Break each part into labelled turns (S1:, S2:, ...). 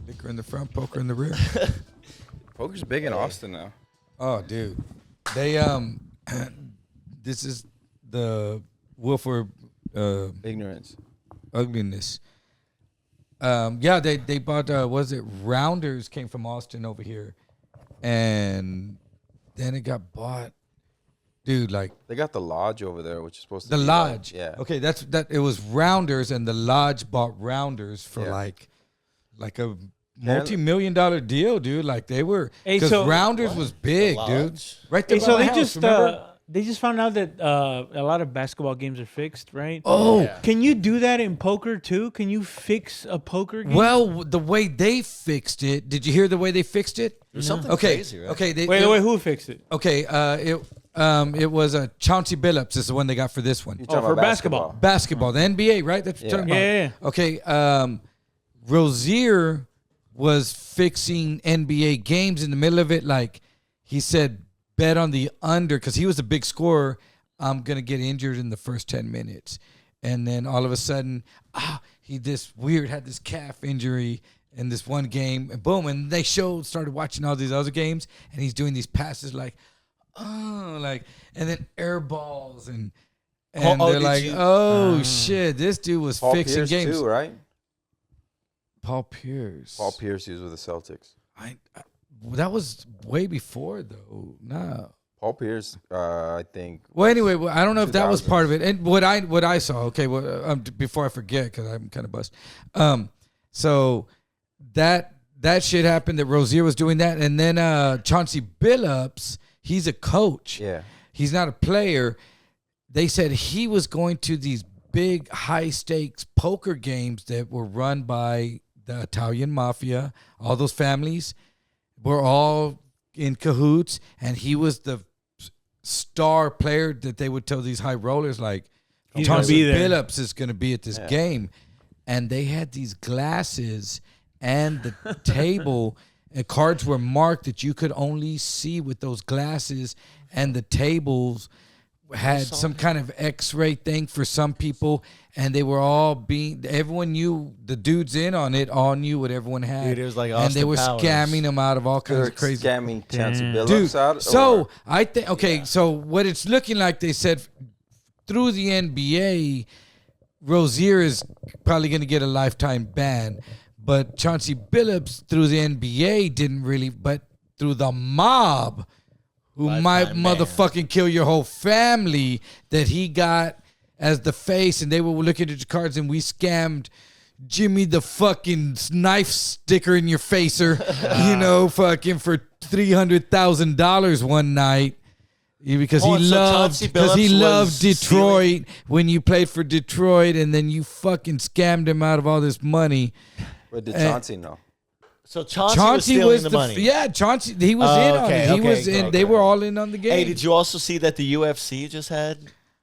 S1: Liquor in the front, poker in the rear.
S2: Poker's big in Austin now.
S1: Oh, dude. They this is the Willful
S2: Ignorance.
S1: ugliness. Yeah, they bought was it Rounders came from Austin over here, and then it got bought. Dude, like
S2: They got the lodge over there, which is supposed to
S1: the
S2: be
S1: lodge.
S2: Like, yeah.
S1: Okay, that's that. It was Rounders, and the lodge bought Rounders for like a multi-million-dollar deal, dude. Like they were because Rounders was big, dude. Right there.
S3: Hey, so
S1: by my house, remember?
S3: they just found out that a lot of basketball games are fixed, right?
S1: Oh,
S4: Yeah.
S3: Can you do that in poker too? Can you fix a poker game?
S1: well, the way they fixed it. Did you hear the way they fixed it?
S4: There's something
S1: Okay,
S4: crazy, right?
S1: okay.
S3: wait, who fixed it?
S1: Okay, it was a Chauncey Billups is the one they got for this one.
S2: You're talking
S3: for
S2: about
S3: basketball.
S1: Basketball, the NBA, right? That's what you're talking about.
S3: Yeah.
S1: Okay, Rozier was fixing NBA games in the middle of it. Like he said, bet on the under because he was a big scorer. I'm gonna get injured in the first 10 minutes, and then all of a sudden, he had this calf injury in this one game, and boom, and they started watching all these other games, and he's doing these passes like, and then air balls and they're like, shit, this dude was
S2: Paul
S1: fixing
S2: Pierce
S1: games.
S2: too, right?
S1: Paul Pierce.
S2: Paul Pierce, he was with the Celtics.
S1: That was way before though. Nah.
S2: Paul Pierce, I think.
S1: Well, anyway, I don't know if that was
S2: 2000s.
S1: part of it. And what I saw, okay, well, before I forget, because I'm kind of bust. So that shit happened. That Rozier was doing that, and then Chauncey Billups, he's a coach.
S2: Yeah.
S1: He's not a player. They said he was going to these big high stakes poker games that were run by the Italian mafia. All those families were all in cahoots, and he was the star player that they would tell these high rollers like
S3: He's gonna
S1: Chauncey
S3: be there.
S1: Billups is going to be at this game. And they had these glasses and the table and cards were marked that you could only see with those glasses, and the tables had some kind of x-ray thing for some people, and they were all everyone knew the dudes in on it all knew what everyone had.
S4: Dude, it was like
S1: and they
S4: Austin
S1: were
S4: Powers.
S1: scamming them out of all kinds
S2: They're
S1: of crazy
S2: scamming Chauncey Billups
S1: dude.
S2: out.
S1: So I think so what it's looking like, they said through the NBA, Rozier is probably going to get a lifetime ban, but Chauncey Billups through the NBA didn't really, but through the mob, who might
S4: Lifetime ban.
S1: motherfucking kill your whole family, that he got as the face, and they were looking at your cards, and we scammed Jimmy the fucking knife sticker in your facer, fucking for $300,000 one night. Because
S4: Hold
S1: he
S4: on, so Chauncey Billups
S1: loved
S4: was
S1: Detroit when you played for Detroit, and then you fucking scammed him out of all this money.
S2: But did Chauncey know?
S4: So Chauncey was stealing the money.
S1: Yeah, Chauncey, he was in on it. He was in. They were all in on the game.
S4: Hey, did you also see that the UFC just had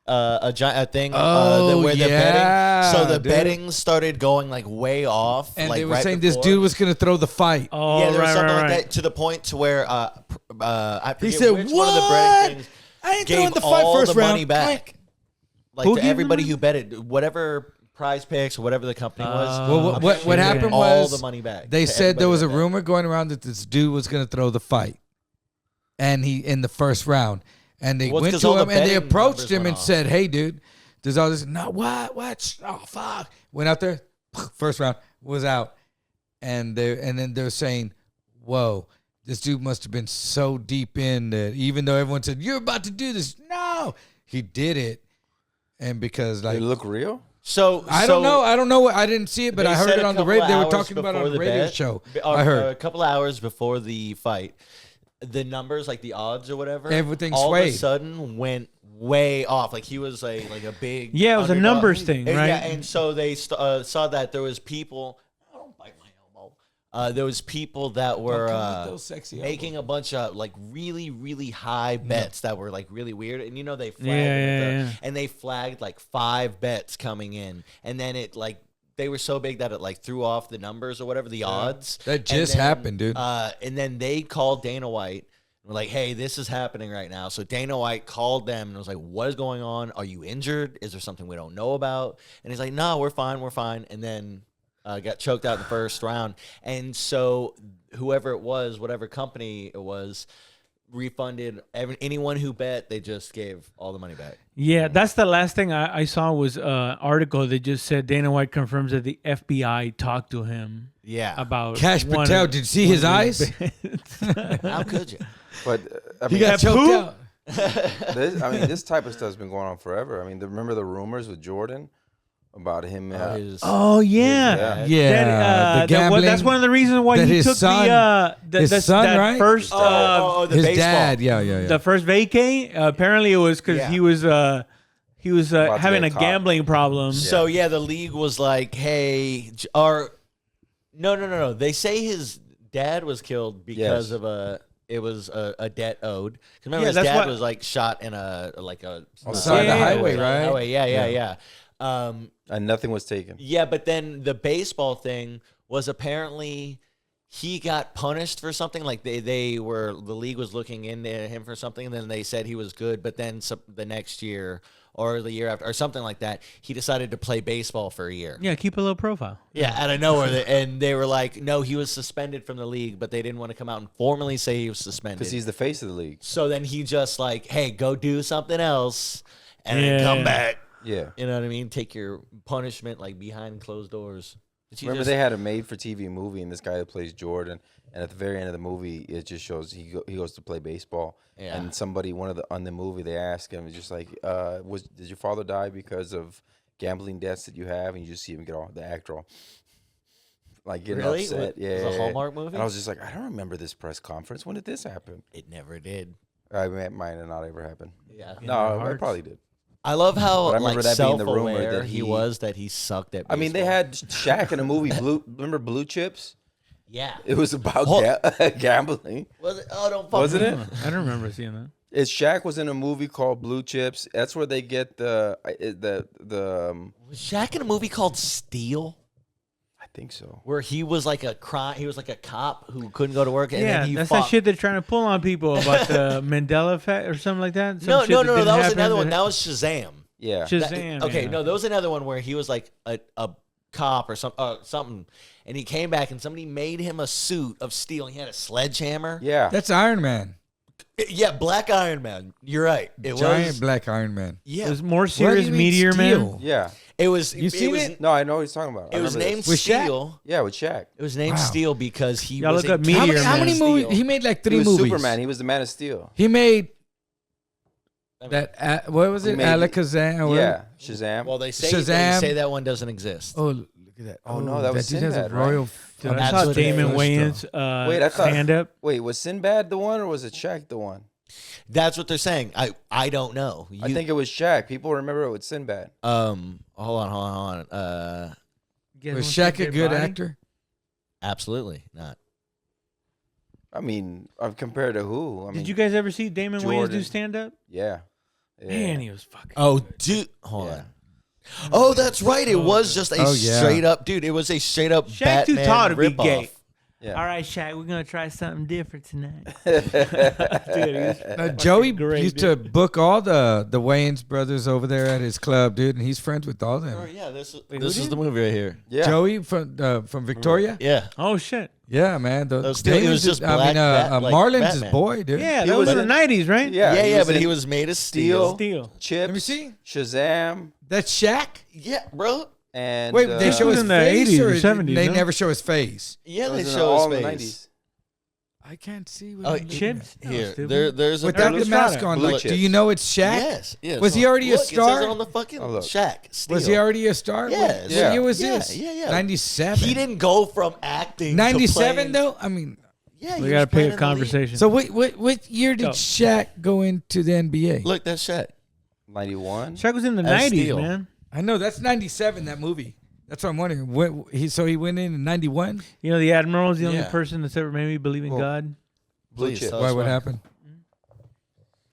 S4: a thing where
S1: yeah,
S4: the betting? So the
S1: dude.
S4: betting started going like way off,
S1: and
S4: like,
S1: they were
S4: right
S1: saying
S4: before.
S1: this dude was going to throw the fight.
S3: Oh,
S4: Yeah, there was
S3: right,
S4: something
S3: right,
S4: like
S3: right.
S4: that, to the point to where I forget
S1: said,
S4: which one of the betting things
S1: I ain't
S4: gave
S1: throwing the fight
S4: all
S1: first
S4: the
S1: round.
S4: money back, like
S3: Who
S4: to
S3: gave
S4: everybody
S3: them
S4: who bet it, whatever Prize Picks or whatever the company was.
S1: Well, what happened
S4: all
S1: was
S4: the money back.
S1: they
S4: to
S1: said there was a
S4: everybody that bet.
S1: rumor going around that this dude was going to throw the fight, and he in the first round, and they
S4: Well, it's
S1: went
S4: 'cause
S1: to
S4: all the
S1: him and they
S4: betting
S1: approached
S4: numbers
S1: him
S4: went
S1: and
S4: off.
S1: said, "Hey, dude, there's all this. No, what? Oh, fuck!" Went out there, first round was out, and then they're saying, "Whoa, this dude must have been so deep in that even though everyone said you're about to do this, no, he did it." And because
S2: Did it look real?
S4: So
S1: I don't know. I didn't see it, but
S4: they
S1: I heard
S4: said
S1: it
S4: a
S1: on the
S4: couple
S1: radio. They were
S4: hours
S1: talking about it
S4: before
S1: on the
S4: the
S1: radio
S4: bet,
S1: show.
S4: or
S1: I heard
S4: a couple hours before the fight, the numbers, like the odds or whatever,
S1: Everything
S4: all of
S1: swayed.
S4: a sudden went way off. Like he was like a big
S3: Yeah, it was a
S4: underdog.
S3: numbers thing,
S4: And,
S3: right?
S4: Yeah, and so they saw that there was people. I don't bite my elbow. There was people that were
S1: come with those sexy
S4: making a bunch of like really, really high bets that were like really weird. And they flagged
S3: Yeah.
S4: and they flagged like 5 bets coming in, and then it like they were so big that it like threw off the numbers or whatever, the odds.
S1: That
S4: And
S1: just
S4: then,
S1: happened, dude.
S4: And then they called Dana White. We're like, hey, this is happening right now. So Dana White called them and was like, what is going on? Are you injured? Is there something we don't know about? And he's like, no, we're fine. And then got choked out in the first round, and so whoever it was, whatever company it was, refunded anyone who bet. They just gave all the money back.
S3: Yeah, that's the last thing I saw was an article that just said Dana White confirms that the FBI talked to him
S4: Yeah,
S3: about
S1: Cash
S3: one
S1: Patel,
S3: of-
S1: did you see
S3: one
S1: his
S3: of
S1: eyes?
S4: how could you?
S2: But I
S1: He
S2: mean,
S1: got choked out.
S2: this type of stuff's been going on forever. I mean, remember the rumors with Jordan about him?
S3: Oh
S2: Yeah.
S3: yeah,
S1: Yeah, the gambling.
S3: that's one of the reasons why
S1: that
S3: he
S1: his
S3: took
S1: son-
S3: the
S1: his son,
S3: that
S1: right?
S3: first
S4: the
S1: His
S4: baseball.
S1: dad, yeah.
S3: the first vacay. Apparently, it was because
S4: Yeah.
S3: he was
S2: About to
S3: having a
S2: get caught.
S3: gambling problem.
S4: So yeah, the league was like, "Hey, no. They say his dad was killed because
S2: Yes.
S4: of a debt owed. 'Cause remember,
S3: Yeah,
S4: his
S3: that's
S4: dad
S3: what-
S4: was like shot in
S1: On the
S3: Yeah,
S1: side of the
S3: yeah,
S1: highway,
S3: yeah.
S1: right?
S4: Highway. Yeah.
S2: And nothing was taken.
S4: Yeah, but then the baseball thing was apparently he got punished for something. Like the league was looking into him for something, and then they said he was good. But then the next year or the year after or something like that, he decided to play baseball for a year.
S3: Yeah, keep a low profile.
S4: Yeah, out of nowhere, and they were like, "No, he was suspended from the league," but they didn't want to come out and formally say he was suspended.
S2: Because he's the face of the league.
S4: So then he just like, "Hey, go do something else, and then
S3: Yeah.
S4: come back."
S2: Yeah.
S4: You know what I mean? Take your punishment like behind closed doors. But he
S2: Remember
S4: just-
S2: they had a made-for-TV movie, and this guy who plays Jordan, and at the very end of the movie, it just shows he goes to play baseball,
S4: Yeah.
S2: and somebody on the movie they ask him just like, did your father die because of gambling debts that you have? And you just see him get all the actor all like getting
S4: Really?
S2: upset.
S4: Was
S2: Yeah,
S4: it a Hallmark movie?
S2: And I was just like, I don't remember this press conference. When did this happen?
S4: It never did.
S2: It might have not ever happened.
S4: Yeah.
S3: In
S2: No,
S3: our
S2: it
S3: hearts.
S2: probably did.
S4: I love how
S2: But I remember
S4: like
S2: that being the rumor
S4: self-aware
S2: that
S4: he
S2: he-
S4: was that he sucked at
S2: I mean, they
S4: baseball.
S2: had Shaq in a movie. Remember Blue Chips?
S4: Yeah.
S2: It was about gambling.
S4: Was it? Oh, don't fuck
S2: Wasn't
S4: me.
S2: it?
S3: I don't remember seeing that.
S2: Shaq was in a movie called Blue Chips. That's where they get the
S4: Was Shaq in a movie called Steel?
S2: I think so.
S4: Where he was like a he was like a cop who couldn't go to work, and
S3: Yeah,
S4: then he
S3: that's
S4: fought.
S3: that shit they're trying to pull on people about the Mandela effect or something like that. Some
S4: No,
S3: shit
S4: no,
S3: didn't
S4: that was
S3: happen
S4: another one.
S3: that-
S4: That was Shazam.
S2: Yeah.
S3: Shazam.
S4: Okay,
S3: yeah.
S4: no, there was another one where he was like a cop or something, and he came back and somebody made him a suit of steel. And he had a sledgehammer.
S2: Yeah.
S1: That's Iron Man.
S4: Yeah, Black Iron Man. You're right. It
S1: Giant
S4: was.
S1: black Iron Man.
S4: Yeah,
S3: It was more
S1: What do
S3: serious
S1: you mean
S3: Meteor Man.
S1: steel?
S2: Yeah.
S4: it was.
S1: You seen
S4: was,
S1: it?
S2: No, I know what he's talking about. I
S4: It was
S2: remember
S4: named
S2: this.
S1: With Shaq?
S4: Steel.
S2: Yeah, with Shaq.
S4: It was named
S1: Wow.
S4: Steel because he
S3: Y'all
S4: was
S3: look up
S4: in
S1: How
S3: Meteor
S1: many, how many
S3: Man.
S1: movies?
S4: Steel.
S1: He made like
S2: He
S1: three
S2: was
S1: movies.
S2: Superman. He was the Man of Steel.
S1: He made that. What was
S2: He
S1: it?
S2: made-
S1: Alakazam. or
S2: Yeah. Shazam.
S4: Well, they say
S1: Shazam.
S4: that one doesn't exist.
S1: Oh, look at that.
S2: Oh, no, that was
S1: dude has a
S2: Sinbad, right?
S1: royal.
S3: Dude, I
S4: That's
S3: saw
S4: what it
S3: Damon
S4: is.
S3: Wayans
S2: Wait, I thought-
S3: stand up.
S2: Wait, was Sinbad the one or was it Shaq the one?
S4: That's what they're saying. I don't know.
S2: I think it was Shaq. People remember it with Sinbad.
S4: Hold on.
S1: Was Shaq a good actor?
S4: Absolutely not.
S2: I mean, compared to who? I mean,
S3: Did you guys ever see Damon Wayans do
S2: Jordan.
S3: stand up?
S2: Yeah.
S3: Man, he was fucking.
S4: Oh, dude, hold
S2: Yeah.
S4: on. Oh, that's right. It was just a
S1: Oh, yeah.
S4: straight up, dude. It was a straight up
S3: Shaq too
S4: Batman
S3: tall to be
S4: ripoff.
S3: gay.
S2: Yeah.
S3: All right, Shaq, we're gonna try something different tonight. Dude, he was
S1: Joey
S3: great,
S1: used
S3: dude.
S1: to book all the Wayans brothers over there at his club, dude, and he's friends with all
S4: Oh
S1: them.
S4: yeah, this
S3: who
S4: is
S3: did?
S4: the movie right here.
S2: Yeah.
S1: Joey from Victoria.
S4: Yeah,
S3: Oh shit.
S1: Yeah, man.
S4: It was just
S1: I
S4: black
S1: mean,
S4: like
S1: Marlon's
S4: Batman.
S1: his boy, dude.
S3: Yeah,
S2: He
S3: that was
S2: was
S3: in the
S2: in-
S3: '90s, right?
S2: Yeah.
S4: yeah, but
S2: in
S4: he was made of steel.
S3: Steel.
S2: Chips.
S1: Let me see.
S2: Shazam.
S1: That's Shaq.
S4: Yeah, bro.
S2: And
S1: Wait, they
S3: This
S1: show
S3: was
S1: his
S3: in the
S1: face
S3: 80s
S1: or
S3: or 70s,
S1: they
S3: no?
S1: never show his face.
S4: Yeah,
S2: it
S4: they
S2: was in
S4: show
S2: all
S4: his
S2: in the
S4: face.
S2: 90s.
S1: I can't see.
S4: Oh,
S1: What
S3: Chips?
S4: Here,
S3: stupid.
S4: there's a
S1: Without
S3: Blue
S1: the mask
S3: Chips.
S1: on,
S2: Blue
S1: like, do
S2: Chips.
S1: you know it's Shaq?
S4: Yes, yes.
S1: Was he already a
S4: Look, It
S1: star?
S4: says it on the fucking
S2: Oh, look.
S4: Shaq. Steel.
S1: Was he already a star?
S4: Yes.
S1: What
S2: Yeah.
S1: year was
S4: Yeah,
S1: this?
S4: yeah, yeah.
S1: 97.
S4: He didn't go from acting. to
S1: 97
S4: playing-
S1: though. I mean,
S4: Yeah, he
S3: We
S4: was
S3: gotta
S4: playing
S3: pick a
S4: in the league.
S3: conversation.
S1: so what year did
S3: Go.
S1: Shaq go into the NBA?
S4: Look, that's Shaq.
S2: 91.
S3: Shaq was in the
S4: As
S3: '90s,
S4: Steel.
S3: man.
S1: I know that's 97. That movie. That's what I'm wondering. So he went in 91.
S3: You know, the Admiral is the only
S4: Yeah.
S3: person that's ever made me believe in
S2: Well,
S3: God.
S2: Blue
S4: Please,
S2: Chips.
S4: tell
S1: Why?
S4: us
S1: What happened?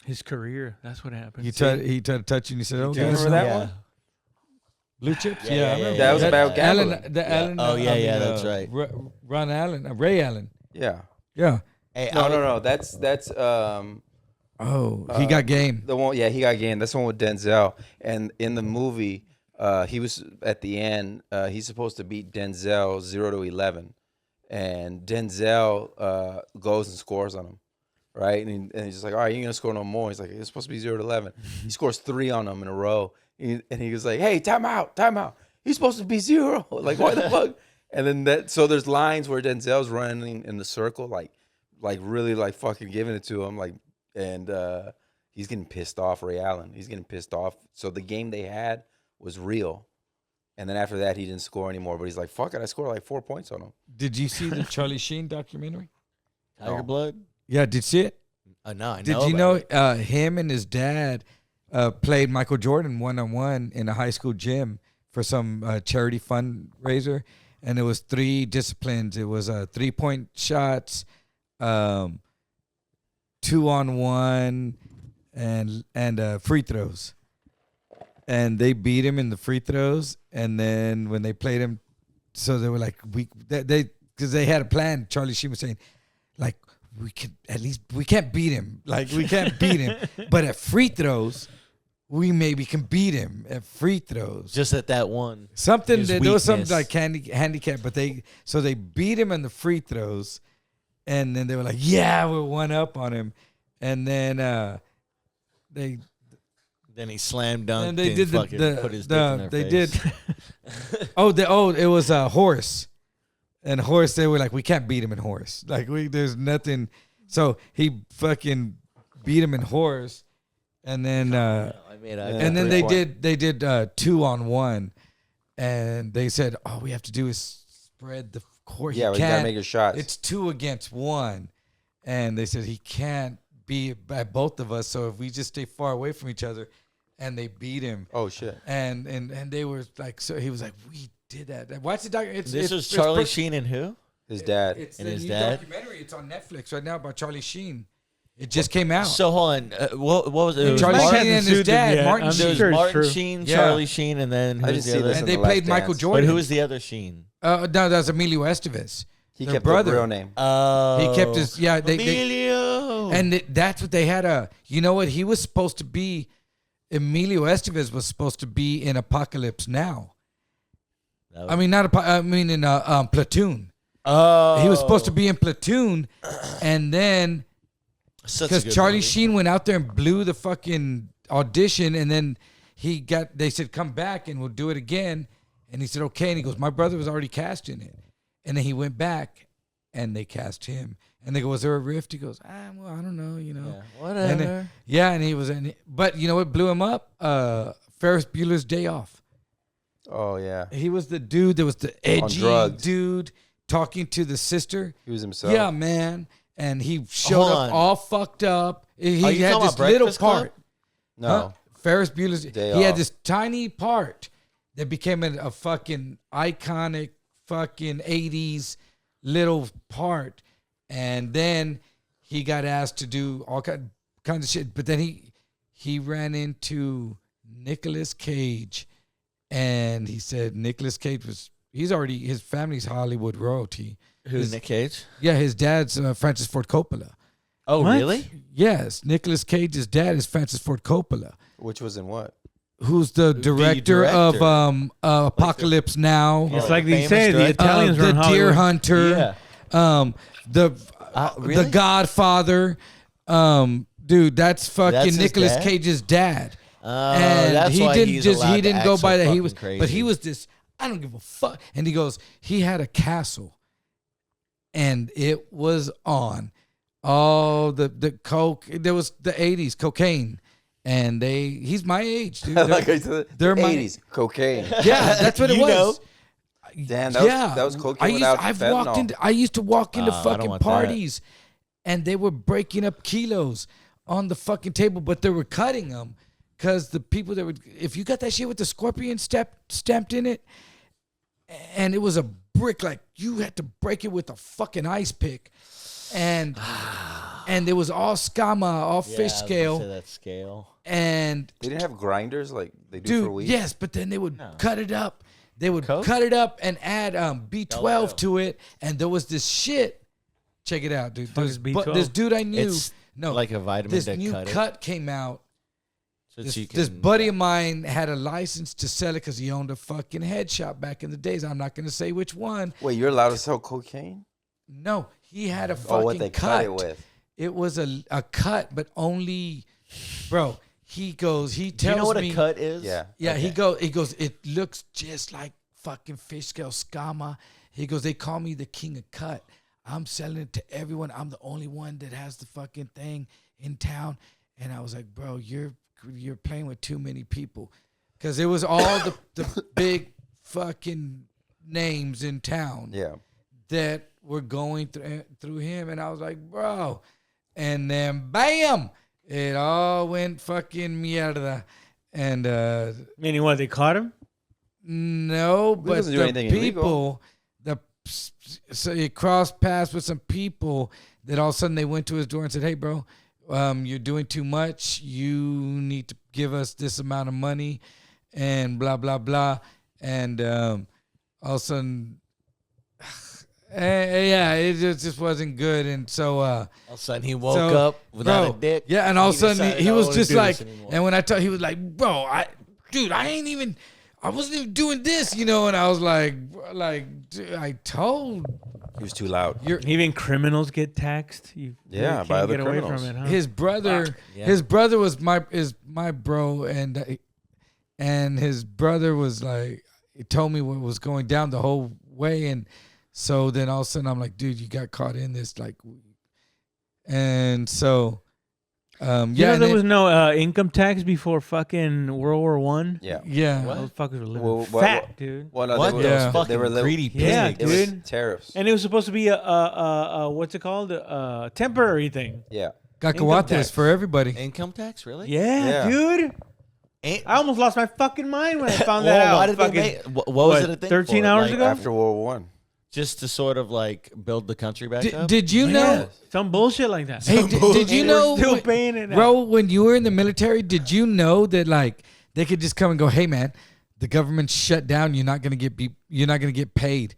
S3: His career. That's what happened.
S1: He tried to touch you and he said, "Oh,
S2: Do you
S1: guys,
S2: remember that
S4: Yeah.
S2: one?
S1: Blue chips."
S4: Yeah,
S1: Yeah,
S4: yeah,
S1: I remember.
S4: yeah,
S2: That was about
S1: Allen,
S2: gambling.
S1: the Allen.
S4: Oh, yeah, that's right.
S1: Ron Allen, Ray Allen.
S2: Yeah.
S1: Yeah.
S4: Hey,
S2: No. That's
S1: Oh, he got game.
S2: the one. Yeah, he got game. That's the one with Denzel. And in the movie, he was at the end. He's supposed to beat Denzel 0-11, and Denzel goes and scores on him, right? And he's just like, all right, you ain't gonna score no more. He's like, it's supposed to be 0-11. He scores 3 on him in a row, and he was like, hey, time out. He's supposed to be 0. Like, why the fuck? And then so there's lines where Denzel's running in the circle, like really like fucking giving it to him, like, and he's getting pissed off. Ray Allen, he's getting pissed off. So the game they had was real, and then after that he didn't score anymore. But he's like, fuck it, I scored like 4 points on him.
S1: Did you see the Charlie Sheen documentary?
S4: Tiger Blood?
S1: Yeah, did you see it?
S4: No, I know.
S1: Did you know him and his dad played Michael Jordan 1-on-1 in a high school gym for some charity fundraiser? And it was 3 disciplines. It was 3-point shots, 2-on-1, and free throws. And they beat him in the free throws. And then when they played him, so they were like, because they had a plan. Charlie Sheen was saying, like, we can't beat him. Like, we can't beat him. But at free throws, we maybe can beat him at free throws.
S4: Just at that one.
S1: Something there was something like handicap, but they beat him in the free throws, and then they were like, yeah, we're 1 up on him, and then he
S4: slam dunked
S1: and they did
S4: put his dick in their face.
S1: It was Horace, and Horace, they were like, we can't beat him in Horace, like there's nothing, so he fucking beat him in Horace. And then, they did 2-on-1, and they said, all we have to do is spread the court.
S2: Yeah, we gotta make his shots.
S1: It's 2 against 1, and they said he can't be at both of us. So if we just stay far away from each other, and they beat him.
S2: Oh shit!
S1: And they were like, so he was like, we did that. Watch the documentary.
S4: This was Charlie Sheen and who?
S2: His dad.
S1: It's
S4: and
S1: the
S4: his
S1: new
S4: dad.
S1: documentary. It's on Netflix right now about Charlie Sheen. It just came out.
S4: So hold on, what was it? It was
S1: Charlie
S4: Martin,
S1: Sheen and his dad, Martin
S4: there
S1: Sheen.
S4: was Martin
S3: true.
S4: Sheen,
S1: Yeah.
S4: Charlie Sheen, and then
S2: I
S4: who's
S2: didn't see
S4: the other?
S2: this.
S1: And
S2: in
S1: they
S2: The
S1: played
S2: Last
S1: Michael
S2: Dance.
S1: Jordan.
S4: But who was the other Sheen?
S1: No, that was Emilio Estevez.
S2: He
S1: Their
S2: kept
S1: brother.
S2: the real name.
S1: He kept his
S4: Emilio.
S1: and that's what they had. You know what? He was supposed to be. Emilio Estevez was supposed to be in Apocalypse Now. I mean, not in Platoon.
S4: Oh,
S1: He was supposed to be in Platoon, and then because Charlie Sheen went out there and blew the fucking audition, and then they said, come back and we'll do it again. And he said, okay. And he goes, my brother was already cast in it. And then he went back and they cast him. And they go, was there a rift? He goes, well, I don't know,
S4: Yeah, whatever.
S1: And then, and he was in it. But you know what blew him up? Ferris Bueller's Day Off.
S2: Oh yeah.
S1: He was the dude that was the edgy dude talking to the sister.
S2: He was himself.
S1: Yeah, man. And he showed
S4: Hold
S1: up
S4: on.
S1: all fucked up. He
S4: Are you
S1: had
S4: talking
S1: this
S4: about
S1: little
S4: Breakfast Club?
S1: part.
S2: No.
S1: Huh? Ferris Bueller's
S2: Day
S1: He had
S2: Off.
S1: this tiny part that became a fucking iconic fucking 80s little part. And then he got asked to do all kinds of shit. But then he ran into Nicolas Cage, and he said Nicolas Cage his family's Hollywood royalty.
S4: Who's Nick Cage?
S1: Yeah, his dad's Francis Ford Coppola.
S4: Oh,
S3: What?
S4: really?
S1: Yes, Nicolas Cage's dad is Francis Ford Coppola,
S2: Which was in what?
S1: who's the director of Apocalypse Now,
S3: It's
S4: Oh,
S3: like they
S4: famous
S3: say, the
S4: director?
S3: Italians
S1: the
S3: run
S1: Deer
S3: Hollywood.
S1: Hunter,
S4: Really?
S1: the Godfather. Dude, that's fucking
S4: That's his
S1: Nicolas
S4: dad?
S1: Cage's dad.
S4: Oh,
S1: And
S4: that's
S1: he
S4: why
S1: didn't
S4: he's
S1: just
S4: allowed
S1: he
S4: to
S1: didn't
S4: act
S1: go
S4: so
S1: by that. He
S4: fucking
S1: was,
S4: crazy.
S1: but he was this. I don't give a fuck. And he had a castle, and it was on all the coke. There was the 80s cocaine, and he's my age, dude.
S2: Like I said,
S1: they're my-
S2: 80s cocaine.
S1: Yeah, that's what it
S4: You
S1: was.
S4: know.
S2: Damn, that was cocaine without fentanyl.
S1: I used to walk into
S4: I don't
S1: fucking
S4: want that.
S1: parties, and they were breaking up kilos on the fucking table, but they were cutting them because the people that would, if you got that shit with the scorpion stamped in it, and it was a brick, like you had to break it with a fucking ice pick, and it was all scama, all fish scale,
S4: That scale.
S1: and
S2: They didn't have grinders like they do for
S1: dude,
S2: weed.
S1: yes, but then they would cut it up. They would
S4: Coke?
S1: cut it up and add B12
S4: Oh.
S1: to it, and there was this shit. Check it out, dude.
S3: Fuck is B12?
S1: This dude I knew,
S4: It's
S1: no,
S4: like a vitamin
S1: this
S4: to
S1: new
S4: cut it.
S1: cut came out,
S4: So
S1: This buddy of mine had a license to sell it because he owned a fucking head shop back in the days. I'm not going to say which one.
S2: Wait, you're allowed to sell cocaine?
S1: No, he had a
S2: Oh,
S1: fucking
S2: what they cut it with?
S1: It was a cut, but only, bro. He goes. He tells me.
S4: Do you know what a cut is?
S2: Yeah.
S1: Yeah,
S2: Okay.
S1: he goes, it looks just like fucking fish scale scama. He goes, they call me the king of cut. I'm selling it to everyone. I'm the only one that has the fucking thing in town. And I was like, bro, you're playing with too many people. Because it was all the big fucking names in town
S2: Yeah.
S1: that were going through him. And I was like, bro. And then bam, it all went fucking mierda. And
S3: Meaning what? They caught him?
S1: no, but
S2: doesn't do
S1: the
S2: anything
S1: people,
S2: illegal.
S1: so he crossed paths with some people that all of a sudden they went to his door and said, "Hey, bro, you're doing too much. You need to give us this amount of money," and blah blah blah. And all of a sudden, yeah, it just wasn't good. And so,
S4: All of a sudden, he woke up without a dick.
S1: yeah, and all of a sudden
S4: decided,
S1: he
S4: "I
S1: was
S4: don't
S1: just
S4: wanna do
S1: like,
S4: this anymore."
S1: and when I told, he was like, "Bro, I wasn't even doing this, you know." And I was like, dude, I told
S2: He was too loud.
S3: Even criminals get taxed. You
S2: Yeah,
S3: can't
S2: by other
S3: get away
S2: criminals.
S3: from it, huh?
S1: his brother.
S4: Yeah.
S1: His brother was my bro, and his brother was like, he told me what was going down the whole way, and so then all of a sudden I'm like, dude, you got caught in this, like, and so,
S3: You
S1: yeah,
S3: know
S1: and
S3: there
S1: then-
S3: was no income tax before fucking World War One.
S2: Yeah.
S1: yeah.
S3: Those fuckers were living
S2: Well,
S3: fat, dude.
S2: Well, no,
S4: What?
S2: They were,
S1: Yeah.
S4: Those fucking
S2: they were li-
S4: greedy
S3: Yeah,
S4: pigs.
S2: It was
S3: dude.
S2: tariffs.
S3: And it was supposed to be a what's it called? A temporary thing.
S2: Yeah.
S1: Cacahuates
S4: tax.
S1: for everybody.
S4: Income tax, really?
S3: Yeah,
S2: Yeah.
S3: dude.
S4: Ain't-
S3: I almost lost my fucking mind when I found
S4: Well,
S3: that out.
S4: why did they
S3: Fucking-
S4: make? What was it a thing
S3: 13
S4: for?
S3: hours
S4: Like,
S3: ago?
S2: After World War One.
S4: just to sort of like build the country back up.
S1: Did you know?
S3: Some bullshit like that.
S1: Hey, did you
S3: We're
S1: know,
S3: still paying it out.
S1: bro? When you were in the military, did you know that like they could just come and go, "Hey, man, the government's shut down. You're not gonna get paid."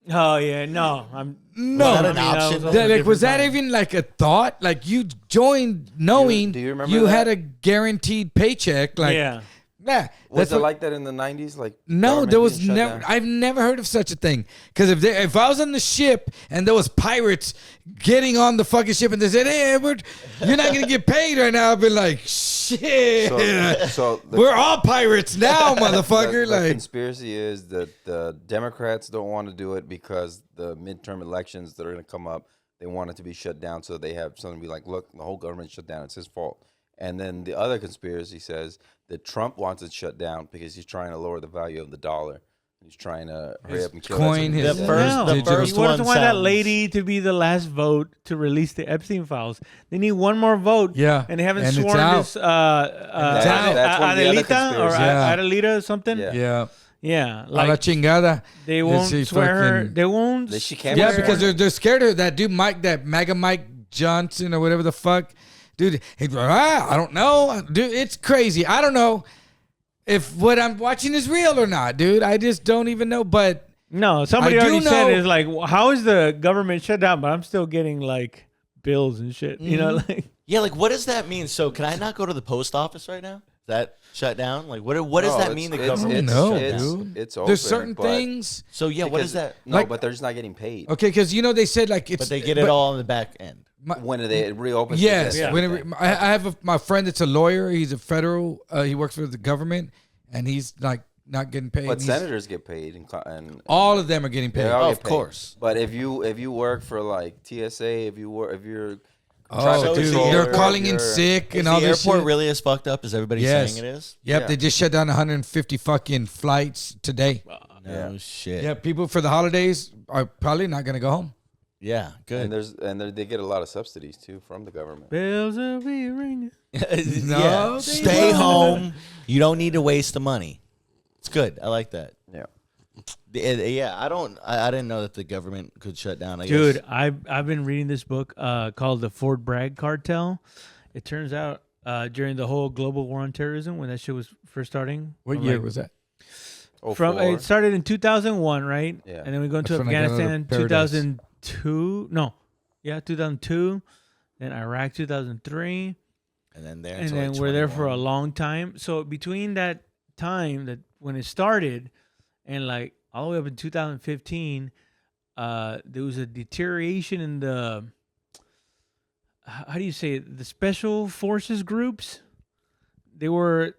S3: Oh yeah, no. I'm
S1: No,
S4: Was that an option?
S1: Was that even like a thought? Like you joined knowing
S2: Do you remember
S1: you had
S2: that?
S1: a guaranteed paycheck? Like,
S3: yeah.
S1: yeah.
S2: Was
S1: that's
S2: it
S1: what-
S2: like that in the 90s? Like
S1: No,
S2: government
S1: there was
S2: being shut
S1: never.
S2: down?
S1: I've never heard of such a thing. Because if I was on the ship and there was pirates getting on the fucking ship and they said, "Hey, Edward, you're not gonna get paid right now," I'd be like, "Shit,
S2: So the,
S1: we're all pirates now,
S2: the
S1: motherfucker!"
S2: the
S1: Like,
S2: conspiracy is that the Democrats don't want to do it because the midterm elections that are going to come up, they want it to be shut down so they have something to be like, look, the whole government shut down. It's his fault. And then the other conspiracy says that Trump wants it shut down because he's trying to lower the value of the dollar. He's trying to hurry up and kill
S1: coin,
S2: us.
S1: his
S4: The first-
S3: No.
S4: the
S3: He
S4: first
S3: wants
S4: one
S3: want that
S4: sounds-
S3: lady to be the last vote to release the Epstein files. They need one more vote.
S1: Yeah,
S3: and they haven't
S1: and it's
S3: sworn
S1: out.
S3: this.
S2: That's one of the other
S3: Adelita or
S2: conspiracies.
S1: Yeah.
S3: Adelita or something.
S2: Yeah.
S1: yeah,
S3: Yeah,
S1: a la
S3: like
S1: chingada.
S3: they won't
S1: she
S3: swear her.
S1: fucking-
S3: They won't.
S2: She can't
S1: Yeah,
S2: swear.
S1: because they're scared of that dude Mike, that MAGA Mike Johnson or whatever the fuck, dude. He's like, I don't know, dude. It's crazy. I don't know if what I'm watching is real or not, dude. I just don't even know. But
S3: No, somebody
S1: I do
S3: already said
S1: know-
S3: is like, how is the government shut down? But I'm still getting like bills and shit. You know,
S1: Mm-hmm.
S3: like
S4: Yeah, like what does that mean? So can I not go to the post office right now? Is that shut down? Like what does that mean? The government
S1: No,
S4: shut down?
S1: dude.
S2: It's open,
S1: there's certain
S2: but-
S1: things.
S4: So yeah, what
S2: because-
S4: is that?
S2: No,
S1: Like-
S2: but they're just not getting paid.
S1: Okay, because they said like it's.
S4: But they get it all on the back end.
S2: When they reopen,
S1: Yes,
S3: Yeah.
S1: I have my friend that's a lawyer. He's a federal. He works for the government, and he's like not getting paid.
S2: But
S1: and he's-
S2: senators get paid, and
S1: all of them are getting paid.
S2: they all
S4: Oh,
S2: get
S4: of
S2: paid.
S4: course.
S2: But if you work for like TSA, if you're
S1: Oh,
S2: traffic
S1: dude,
S2: controller,
S1: they're calling in
S2: you're-
S1: sick
S4: Is
S1: and
S4: the
S1: all this
S4: airport
S1: shit.
S4: really as fucked up as everybody's
S1: Yes.
S4: saying it is?
S1: Yep,
S2: Yeah.
S1: they just shut down 150 fucking flights today.
S4: No
S2: Yeah.
S4: shit.
S1: Yeah, people for the holidays are probably not gonna go home.
S4: Yeah, good.
S2: they get a lot of subsidies too from the government.
S3: bells will be ringing.
S4: yeah.
S1: they
S4: Stay
S1: won't.
S4: home. You don't need to waste the money. It's good. I like that.
S2: Yeah.
S4: Yeah, I didn't know that the government could shut down. I
S3: Dude,
S4: guess.
S3: I've been reading this book called The Fort Bragg Cartel. It turns out during the whole global war on terrorism, when that shit was first starting.
S1: What
S3: from,
S1: year
S3: like,
S1: was that?
S3: From
S2: 04.
S3: it started in 2001, right?
S2: Yeah.
S3: And then we go into
S1: That's when I got out of
S3: Afghanistan
S1: paradise.
S3: 2002. No, yeah, 2002. Then Iraq 2003.
S4: And then there,
S3: and then we're there for a long time. So between that time that when it started, and like all the way up in 2015, there was a deterioration in the how do you say it? The special forces groups. They were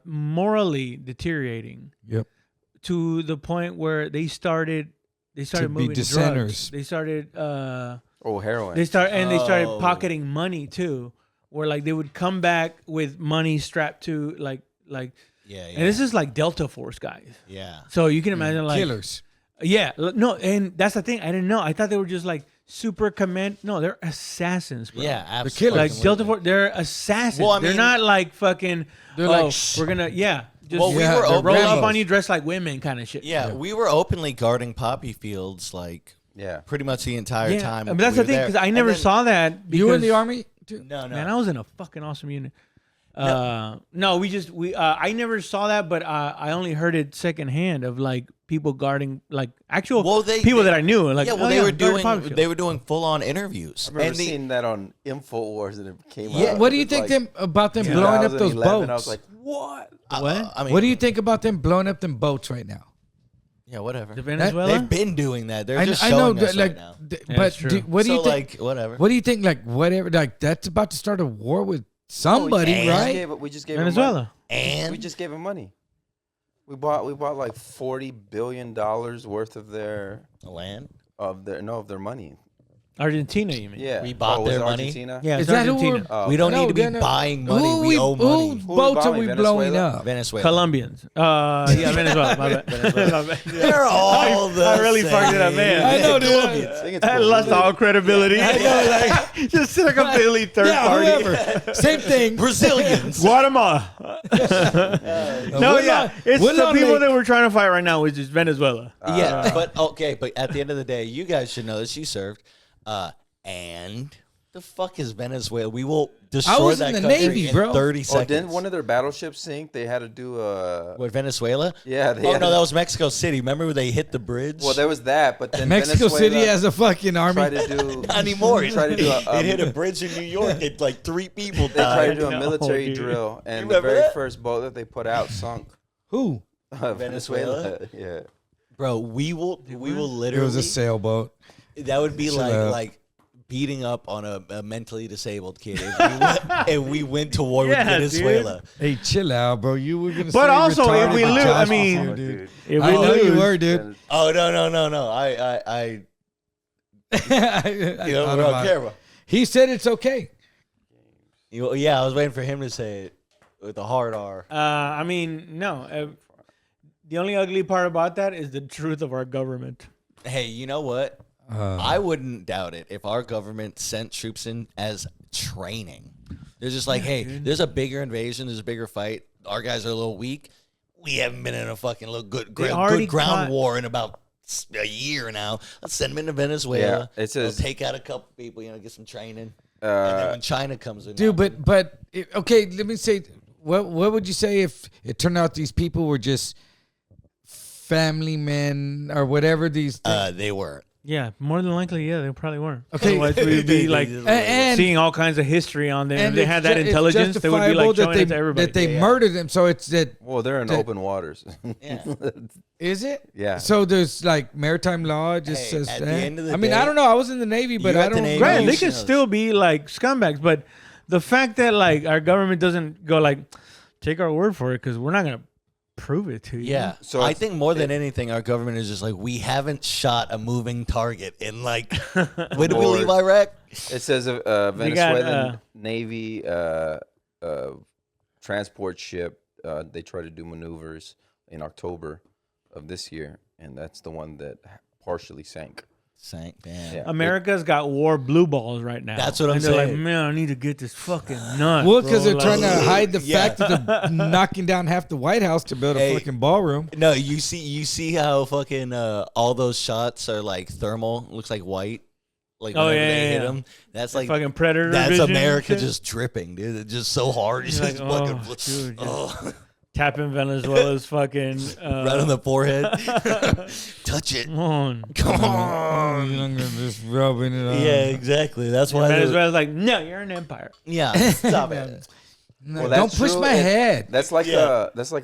S3: morally deteriorating.
S1: Yep.
S3: To the point where they started
S1: To be
S3: moving
S1: dissenters.
S3: drugs. They started
S2: heroin.
S3: they started
S4: Oh.
S3: pocketing money too, where like they would come back with money strapped to like
S4: Yeah.
S3: and this is like Delta Force guys.
S4: Yeah.
S3: So you can imagine like
S1: Killers.
S3: Yeah, no, and that's the thing. I didn't know. I thought they were just like super command. No, they're assassins, bro.
S4: Yeah,
S1: killers.
S4: absolutely.
S3: Like Delta Force, they're assassins.
S4: Well, I
S3: they're
S4: mean-
S3: not like fucking.
S1: They're
S3: oh,
S1: like,
S3: we're gonna just
S4: Well, we
S1: Yeah,
S4: were
S1: they're
S3: roll
S4: openly,
S3: up on you dressed like women, kind of shit.
S4: Yeah, we were openly guarding poppy fields like
S2: Yeah.
S4: pretty much the entire
S3: Yeah,
S4: time.
S3: but that's
S4: we
S3: the
S4: were
S3: thing
S4: there.
S3: because I
S4: And
S3: never
S4: then-
S3: saw that. Because,
S1: You were in the army? Too?
S4: No,
S3: Man, I was in a fucking awesome unit. No, I never saw that, but I only heard it secondhand of like people guarding like actual
S4: Well,
S3: people that I knew. Like,
S4: yeah, well,
S3: oh,
S4: they were
S3: guarding Popfield.
S4: doing full on interviews.
S2: I remember
S4: And the-
S2: seeing that on InfoWars and it came
S1: Yeah.
S2: out.
S1: What do you
S2: It was
S1: think
S2: like
S1: about them blowing up those
S2: 2011.
S1: boats?
S2: I was like, what?
S3: What?
S4: I mean,
S1: What do you think about them blowing up them boats right now?
S4: Yeah, whatever.
S3: The Venezuela.
S4: They've been doing that. They're just
S1: I
S4: showing
S1: know,
S4: us
S1: like,
S4: right now.
S3: Yeah,
S1: but
S3: that's true.
S1: what do
S4: So,
S1: you think?
S4: like, whatever.
S1: What do you think? Like, whatever. Like, that's about to start a war with somebody,
S2: we
S1: right?
S2: We just gave him money.
S3: Venezuela.
S4: And
S2: We just gave him money. We bought like $40 billion worth of their
S4: land.
S2: of their money.
S3: Argentina, you mean?
S2: Yeah,
S4: We bought
S2: was
S4: their
S2: it
S4: money?
S2: Argentina?
S3: Yeah,
S1: Is
S3: it's
S1: that who
S3: Argentina.
S2: Oh,
S4: We don't
S1: No,
S4: need to be
S1: then,
S4: buying money. We owe money.
S1: Whose boats are we
S2: bombing?
S1: blowing
S2: Venezuela?
S1: up?
S4: Venezuela.
S3: Colombians. Yeah, Venezuela. My bad.
S4: Venezuela.
S3: My bad.
S4: They're all the
S3: I really
S4: same.
S3: fucked it up, man.
S1: I know, dude.
S4: Colombians.
S2: I think it's
S3: I lost
S2: Brazilian.
S3: all credibility. I know, like just a completely third
S1: Yeah,
S3: party.
S1: whoever. Same thing.
S4: Brazilians.
S3: Guatemala. No,
S1: We're
S3: yeah,
S1: not-
S3: it's
S1: we're
S3: the
S1: not
S3: people
S1: like-
S3: that we're trying to fight right now, which is Venezuela.
S4: Yeah, but okay, but at the end of the day, you guys should know that she served. And the fuck is Venezuela? We will destroy
S1: was
S4: that
S1: in the
S4: country
S1: Navy,
S4: in
S1: bro.
S4: 30
S2: Oh,
S4: seconds.
S2: didn't one of their battleships sink? They had to do a.
S4: What, Venezuela?
S2: Yeah, they
S4: Oh
S2: had
S4: no,
S2: to-
S4: that was Mexico City. Remember when they hit the bridge?
S2: Well, there was that, but then
S1: Mexico
S2: Venezuela
S1: City has a fucking army.
S2: tried to do
S4: Not anymore.
S2: Tried to do
S4: It hit a bridge in New York. It like 3 people
S2: They tried to
S4: died.
S2: do a
S3: No,
S2: military
S3: dude.
S2: drill, and
S4: You
S2: the
S4: remember
S2: very
S4: that?
S2: first boat that they put out sunk.
S1: Who?
S4: Venezuela?
S2: Yeah.
S4: Bro, we will
S1: It
S4: literally.
S1: was a sailboat.
S4: That would be
S1: Chill out.
S4: like beating up on a mentally disabled kid if we went to war
S3: Yeah,
S4: with Venezuela.
S1: Hey, chill out, bro. You were gonna.
S3: But
S1: say
S3: also, if
S1: retarded,
S3: we
S1: but
S3: lose,
S1: Josh
S3: I
S1: was
S3: mean,
S1: here, dude.
S3: If we
S1: I know you
S3: lose-
S1: were, dude.
S4: Oh no! I
S1: I
S4: you know,
S1: thought
S4: we're on
S1: about it.
S4: camera.
S1: He said it's okay.
S4: Yeah, I was waiting for him to say it with a hard R.
S3: I mean, no. The only ugly part about that is the truth of our government.
S4: Hey, you know what? I wouldn't doubt it if our government sent troops in as training. They're just like, hey, there's a bigger invasion, there's a bigger fight. Our guys are a little weak. We haven't been in a fucking little good
S3: already
S4: ground
S3: caught-
S4: war in about a year now. Let's send them into Venezuela.
S2: Yeah, it says-
S4: They'll take out a couple people, get some training. And then when China comes in,
S1: Dude, but okay. Let me say, what would you say if it turned out these people were just family men or whatever these?
S4: they were.
S3: Yeah, more than likely, yeah, they probably weren't.
S1: Okay.
S3: Otherwise, we'd be like
S1: and
S3: seeing all kinds of history on them. If
S1: and
S3: they
S1: it's
S3: had that
S1: ju- it's
S3: intelligence, they would be like
S1: justifiable
S3: showing it to everybody.
S1: that they murdered them. So it's that.
S2: Well, they're in
S1: That-
S2: open waters.
S4: Yeah.
S1: Is it?
S2: Yeah.
S1: So there's like maritime law just
S4: Hey,
S1: says
S4: at
S1: that.
S4: the end of the
S1: I mean,
S4: day-
S1: I don't know. I was in the Navy, but
S4: You
S1: I
S4: at the
S1: don't.
S4: Navy,
S3: Granted,
S4: you
S3: they
S4: should
S3: could
S4: know
S3: still be like scumbags, but the fact that like our government doesn't go like, take our word for it because we're not gonna prove it to you.
S4: Yeah.
S2: So
S4: I
S2: it's-
S4: think more than anything, our government is just like, we haven't shot a moving target in like, when did we leave Iraq?
S2: It says a Venezuelan Navy transport ship. They tried to do maneuvers in October of this year, and that's the one that partially sank.
S4: Sank, man.
S2: Yeah.
S3: America's got war blue balls right now.
S4: That's what I'm
S3: and they're like,
S4: saying.
S3: man, I need to get this fucking nut.
S1: Well, because
S3: bro."
S1: they're trying to
S3: Like,
S1: hide the
S4: Yeah.
S1: fact that they're knocking down half the White House to build a
S4: Hey.
S1: fucking ballroom.
S4: No, you see how fucking all those shots are like thermal, looks like white. Like
S3: Oh,
S4: whenever
S3: yeah,
S4: they
S3: yeah,
S4: hit
S3: yeah.
S4: them, that's like
S3: fucking predator.
S4: that's
S3: vision and
S4: America
S3: shit.
S4: just dripping, dude. It's just so hard. It's
S3: You're
S4: just
S3: like,
S4: fucking.
S3: oh, dude,
S4: oh.
S3: tapping Venezuela's fucking
S4: Right on the forehead. Touch it.
S3: Come on.
S4: Come on.
S1: Just rubbing it on.
S4: Yeah, exactly. That's why.
S3: Venezuela's like, no, you're an empire.
S4: Yeah, stop it.
S1: No,
S2: that's
S1: don't push
S2: true.
S1: my head.
S2: That's like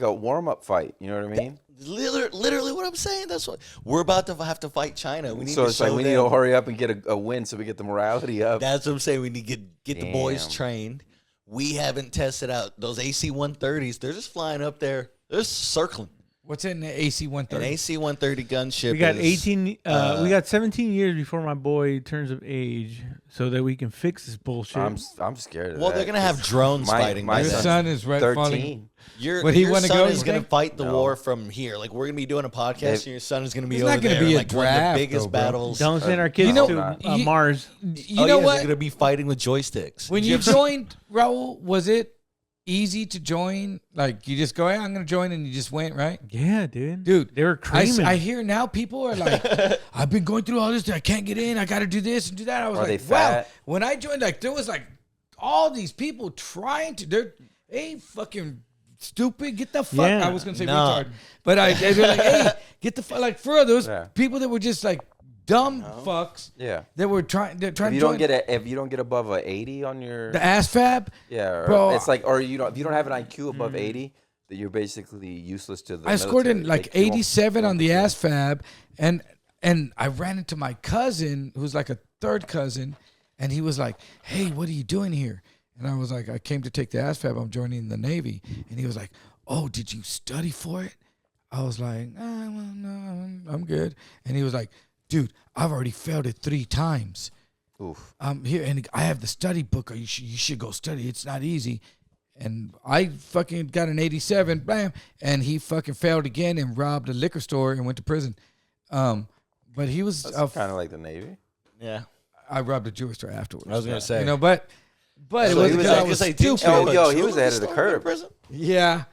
S2: a warm-up fight. You know what I mean?
S4: Literally what I'm saying. That's what we're about to have to fight China. We need
S2: So
S4: to
S2: it's like we need to hurry up and get a win so we get the morality up.
S4: That's what I'm saying. We need to get the boys
S2: Damn.
S4: trained. We haven't tested out those AC-130s. They're just flying up there. They're just circling.
S1: What's in the AC-130?
S4: An AC-130 gunship.
S3: We got
S4: is,
S3: 18. We got 17 years before my boy turns of age, so that we can fix this bullshit.
S2: I'm scared of
S4: Well,
S2: that.
S4: they're gonna have drones fighting.
S2: My
S1: Your
S4: by then.
S1: son is right
S2: 13.
S1: falling.
S4: Your
S1: he
S4: your
S1: wanna
S4: son
S1: go,
S4: is
S1: you
S4: gonna
S1: think?
S4: fight the
S2: No.
S4: war from here. Like we're gonna be doing a podcast, and your son is gonna be
S1: It's
S4: over
S1: not gonna
S4: there.
S1: be a
S4: like one of
S1: draft,
S4: the biggest
S1: though, bro.
S4: battles.
S3: Don't send our kids
S1: You know-
S3: to
S1: you-
S3: Mars.
S1: You know
S4: They're
S1: what?
S4: gonna be fighting with joysticks.
S1: When you joined, Raul, was it easy to join? Like, you just go, hey, I'm going to join, and you just went, right?
S3: Yeah, dude.
S1: Dude,
S3: they were
S1: I
S3: creaming.
S1: hear now people are like, I've been going through all this. I can't get in. I got to do this and do that. I was
S2: Are
S1: like,
S2: they
S1: wow.
S2: fat?
S1: When I joined, like, there was like all these people trying to, hey, fucking stupid. Get the fuck.
S3: Yeah.
S1: I was going to say
S4: Nah.
S1: retard. But they were like, hey, get the fuck. Like, for real, there was
S2: Yeah.
S1: people that were just like dumb fucks
S2: Yeah.
S1: that were trying
S2: If
S1: to
S2: you
S1: join.
S2: if you don't get above a 80 on your
S1: The ass fab.
S2: yeah, or
S1: Bro,
S2: it's like or if you don't have an IQ above 80, that you're basically useless to the
S1: I scored in
S2: military.
S1: like
S2: They won't-
S1: 87 on the
S2: yeah.
S1: ass fab, and I ran into my cousin who's like a third cousin, and he was like, "Hey, what are you doing here?" And I was like, "I came to take the ass fab. I'm joining the Navy." And he was like, "Oh, did you study for it?" I was like, well, "No, I'm good." And he was like, "Dude, I've already failed it 3 times.
S2: Oof.
S1: I'm here, and I have the study book. You should go study. It's not easy." And I fucking got an 87, bam, and he fucking failed again and robbed a liquor store and went to prison. But he was,
S2: That's kind of like the Navy.
S4: Yeah.
S1: I robbed a jewelry store afterwards.
S4: I was gonna say.
S1: you know, but it
S2: So
S1: was
S2: he was
S1: because I
S2: like-
S1: was
S4: Did you
S1: stupid.
S2: Oh,
S4: have a
S2: yo, he was
S4: jewelry
S2: ahead of the
S4: store
S2: curve.
S4: in prison?
S1: Yeah,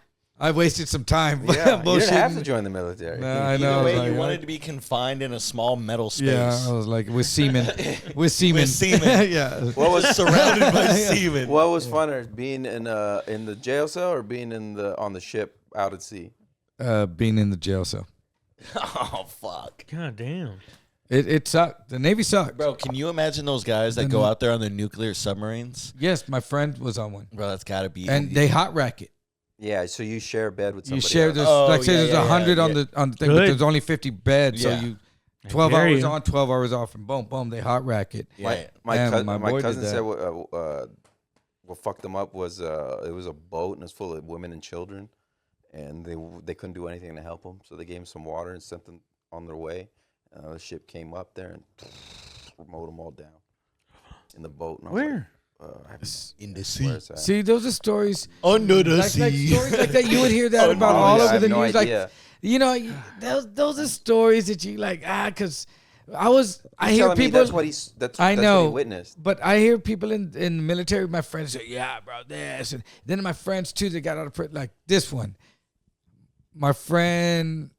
S1: I wasted some time.
S2: Yeah, you didn't have to
S1: bullshitting.
S2: join the military.
S1: Nah, I know.
S4: Either
S1: I was
S4: way,
S1: like,
S4: you
S1: what?
S4: wanted to be confined in a small metal space.
S1: Yeah, I was like with semen, with semen,
S4: semen.
S1: yeah.
S2: What was
S4: Surrounded by semen.
S2: What was funner, being in the jail cell or being on the ship out at sea?
S1: Being in the jail cell,
S4: Oh fuck,
S3: God damn.
S1: it sucked. The Navy sucked.
S4: bro! Can you imagine those guys that go out there on the nuclear submarines?
S1: Yes, my friend was on one,
S4: Bro, that's gotta be.
S1: and they hot rack it.
S2: Yeah, so you share a bed with
S1: You
S2: somebody
S1: share
S2: else.
S1: this,
S4: Oh,
S1: like say
S4: yeah,
S1: there's
S4: yeah,
S1: 100
S4: yeah,
S1: on
S4: yeah.
S1: the thing, but
S3: Good.
S1: there's only 50 beds,
S4: Yeah.
S1: so you 12
S3: dare
S1: hours
S3: you.
S1: on, 12 hours off, and boom, boom, they hot rack it.
S4: Yeah.
S2: My
S1: And my boy did
S2: cousin
S1: that.
S2: said what fucked them up was it was a boat and it was full of women and children, and they couldn't do anything to help them, so they gave them some water and sent them on their way. The ship came up there and mowed them all down in the boat. And I was
S3: Where?
S2: like,
S4: in the
S2: where it's at.
S1: See, those are stories
S4: Under the
S1: like stories like that. You would hear that
S2: Oh,
S1: about
S2: no,
S1: all
S2: I
S1: over
S2: have
S1: the
S2: no
S1: news.
S2: idea.
S1: Like, you know, those are stories that you like, because I hear
S2: Telling me
S1: people.
S2: that's what that's
S1: I
S2: what
S1: know,
S2: he witnessed.
S1: but I hear people in the military. My friends say, "Yeah, bro, this," and then my friends too that got out of prison, like this one. My friend,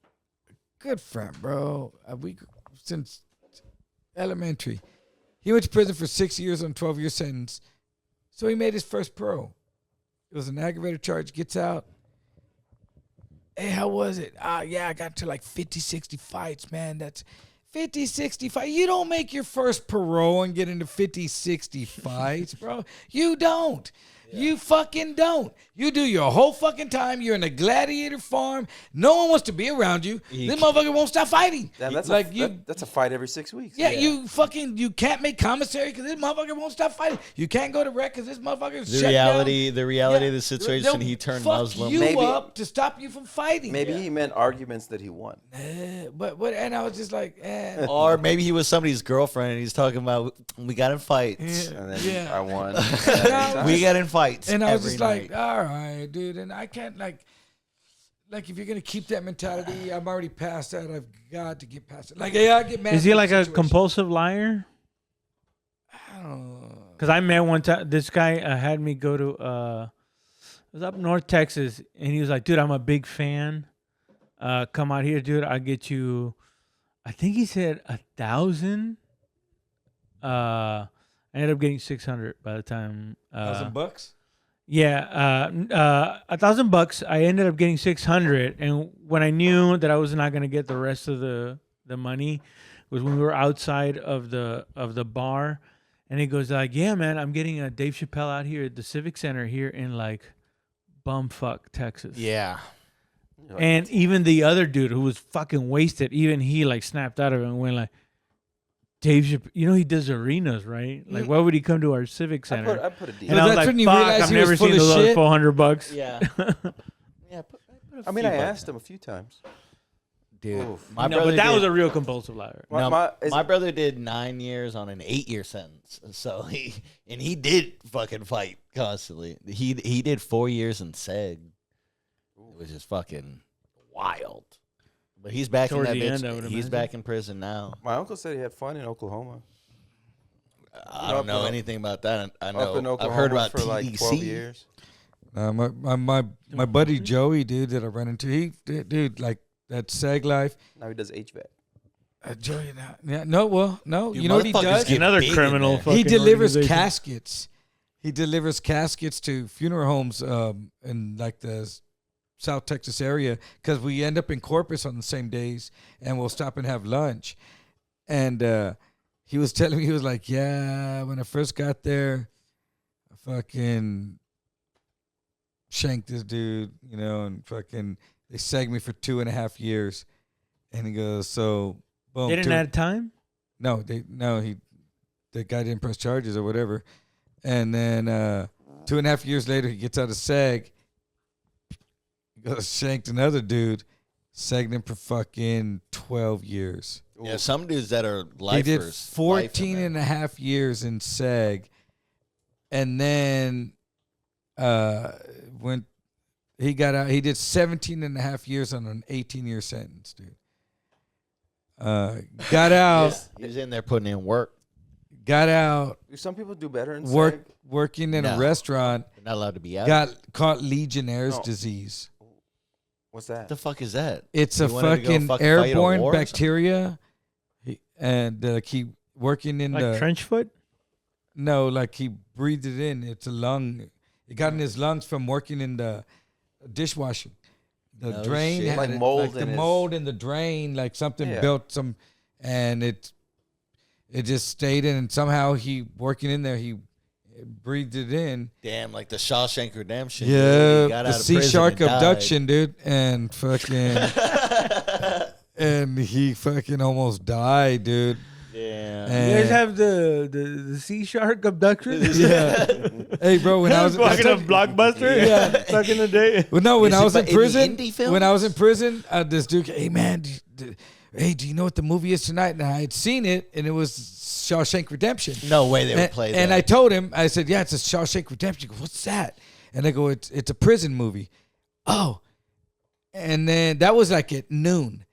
S1: good friend, bro. We since elementary. He went to prison for 6 years on 12-year sentence. So he made his first pro. It was an aggravated charge. Gets out. Hey, how was it? Yeah, I got to like 50, 60 fights, man. That's 50, 60 fights. You don't make your first parole and get into 50, 60 fights, bro. You don't. You fucking don't. You do your whole fucking time. You're in a gladiator farm. No one wants to be around you. This motherfucker won't stop fighting.
S2: Damn, that's
S1: like you.
S2: that's a fight every 6 weeks.
S1: Yeah, you can't make commissary because this motherfucker won't stop fighting. You can't go to rec because this motherfucker is
S4: The
S1: shut
S4: reality,
S1: down.
S4: the reality
S1: Yeah.
S4: of the situation. He turned
S1: fuck
S4: Muslim.
S1: you
S2: Maybe-
S1: up to stop you from fighting.
S2: Maybe he meant arguments that he won.
S1: But and I was just like,
S4: Or maybe he was somebody's girlfriend and he's talking about we got in fights.
S2: And then
S1: Yeah.
S2: I won.
S4: We got in fights.
S1: and I was
S4: every
S1: just
S4: night.
S1: like, all right, dude. And I can't like if you're gonna keep that mentality, I'm already past that. I've got to get past it. Like, yeah, I get mad.
S3: Is he
S1: at
S3: like
S1: the
S3: a
S1: situation.
S3: compulsive liar?
S1: I don't know.
S3: Because I met one time, this guy had me go to, it was up North Texas, and he was like, dude, I'm a big fan. Come out here, dude. I'll get you, I think he said 1,000. I ended up getting 600 by the time.
S1: $1,000 bucks?
S3: Yeah, $1,000. I ended up getting 600, and when I knew that I was not gonna get the rest of the money, was when we were outside of the bar, and he goes like, "Yeah, man, I'm getting a Dave Chappelle out here at the Civic Center here in like bumfuck Texas."
S4: Yeah.
S3: And even the other dude who was fucking wasted, even he like snapped out of it and went like, Dave Chappelle, you know he does arenas, right? Like, why would he come to our Civic Center?
S2: I put a deal.
S3: And I was
S1: that's
S3: like,
S1: when you
S3: fuck,
S1: realized
S3: I've
S1: he was
S3: never
S1: full
S3: seen
S1: of
S3: those other
S1: shit?
S3: $400.
S4: Yeah. Yeah.
S2: I mean, I asked him a few times.
S4: Dude,
S2: Oof.
S4: my
S3: No,
S4: brother
S3: but that
S4: did,
S3: was a real compulsive liar.
S4: no,
S2: My-
S4: my brother did 9 years on an 8-year sentence. So he did fucking fight constantly. He did 4 years in seg. It was just fucking wild. But he's back
S3: Towards
S4: in that
S3: the
S4: bitch.
S3: end, I would
S4: He's
S3: imagine.
S4: back in prison now.
S2: My uncle said he had fun in Oklahoma.
S4: I don't know anything about that. I
S2: Up
S4: know.
S2: in Oklahoma
S4: I've heard about
S2: for like 12
S4: TDC.
S2: years.
S1: My buddy Joey, dude, that I ran into, dude, like that seg life.
S2: Now he does HVAC.
S1: Joey, no,
S4: Dude,
S1: you know what he
S4: motherfuckers
S1: does?
S4: get
S3: Another
S4: big in
S3: criminal
S4: there.
S3: fucking
S1: He delivers
S3: organization.
S1: caskets. He delivers caskets to funeral homes in like the South Texas area because we end up in Corpus on the same days, and we'll stop and have lunch. And he was telling me, he was like, "Yeah, when I first got there, I fucking shanked this dude, you know, and fucking they segged me for 2.5 years." And he goes, "So, boom."
S3: They didn't have time?
S1: No, the guy didn't press charges or whatever. And then 2.5 years later, he gets out of SAG. He goes, shanked another dude, segged him for fucking 12 years.
S4: Yeah, some dudes that are lifers.
S1: He did 14 and a half years in SAG. And then when he got out, he did 17 and a half years on an 18-year sentence, dude. Got out.
S4: He was in there putting in work.
S1: Got out.
S2: Do some people do better in
S1: Working in
S4: No.
S1: a restaurant.
S4: They're not allowed to be out.
S1: Got caught Legionnaire's
S2: No.
S1: disease.
S2: What's that?
S4: What the fuck is that?
S1: It's
S4: You
S1: a
S4: wanted to go
S1: fucking
S4: fucking fight a
S1: airborne
S4: war or something?
S1: bacteria, and keep working in
S3: Like
S1: the
S3: trench foot?
S1: no, like he breathed it in. It's a lung. It got in his lungs from working in the dishwashing. The
S4: No
S1: drain
S4: shit.
S1: had
S2: Like
S1: it-
S2: mold
S1: like the
S2: in his-
S1: mold in the drain, like something
S2: Yeah.
S1: built some, and it just stayed in. And somehow he working in there, he breathed it in.
S4: Damn, like the Shawshank Redemption. dude.
S1: Yeah,
S4: He got
S1: the
S4: out of
S1: sea
S4: prison
S1: shark
S4: and died.
S1: abduction, dude, and fucking, and he fucking almost died, dude.
S4: Yeah.
S3: You guys have the sea shark abduction?
S1: Yeah. Hey, bro, when I was
S3: Fucking a blockbuster?
S1: Yeah.
S3: Back in the day.
S1: well, no, when
S4: Is
S1: I
S4: it
S1: was in
S4: in the
S1: prison,
S4: indie films?
S1: when I was in prison, this dude, hey man, hey, do you know what the movie is tonight? And I had seen it, and it was Shawshank Redemption.
S4: No way they would
S1: and,
S4: play that.
S1: and I told him, I said, yeah, it's a Shawshank Redemption. He goes, what's that? And I go, it's a prison movie. Oh, and then that was like at noon.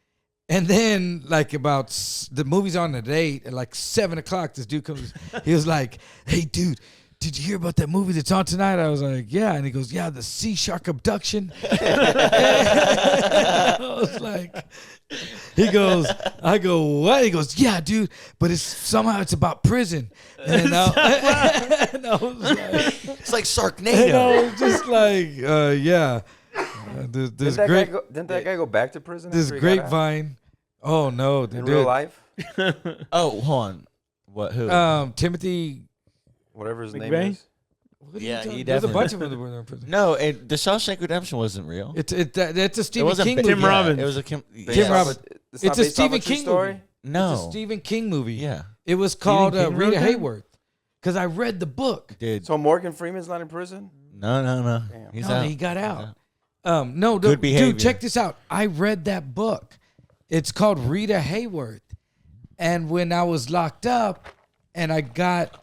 S1: And then, like, about the movie's on at 8, at like 7 o'clock, this dude comes. He was like, hey, dude, did you hear about that movie that's on tonight? I was like, yeah. And he goes, yeah, the sea shark abduction. I was like, he goes, I go, what? He goes, yeah, dude, but somehow it's about prison. And I was like,
S4: it's like
S1: and I
S4: Sharknado.
S1: was just like, yeah. This
S2: Didn't that,
S1: great,
S2: didn't that guy go back to prison?
S1: this
S2: after he got out?
S1: grapevine. Oh no,
S2: In
S1: dude.
S2: real life?
S4: Oh, hold on. What? Who?
S1: Timothy.
S2: Whatever his name
S3: McVeigh?
S2: is.
S1: What are you
S4: Yeah,
S1: talking-
S4: he
S1: There's a
S4: definitely-
S1: bunch of them that were in prison.
S4: no, the Shawshank Redemption wasn't real.
S1: It's a
S4: It
S1: Stephen
S4: wasn't
S1: King
S4: ba-
S1: movie.
S3: Tim Robbins.
S4: It was a
S1: Tim
S4: yeah.
S1: Robbins.
S2: It's
S1: It's
S2: not
S1: a
S2: based off
S1: Stephen
S2: true
S1: King
S2: story?
S1: movie.
S4: No.
S1: It's a Stephen King movie.
S4: Yeah,
S1: It was called
S3: King wrote
S1: Rita
S3: that?
S1: Hayworth. Because I read the book.
S4: dude.
S2: So Morgan Freeman's not in prison?
S4: No.
S2: Damn.
S4: He's
S1: No,
S4: out.
S1: he got
S4: He's
S1: out.
S4: out.
S1: No,
S4: Good behavior.
S1: dude, check this out. I read that book. It's called Rita Hayworth. And when I was locked up and I got...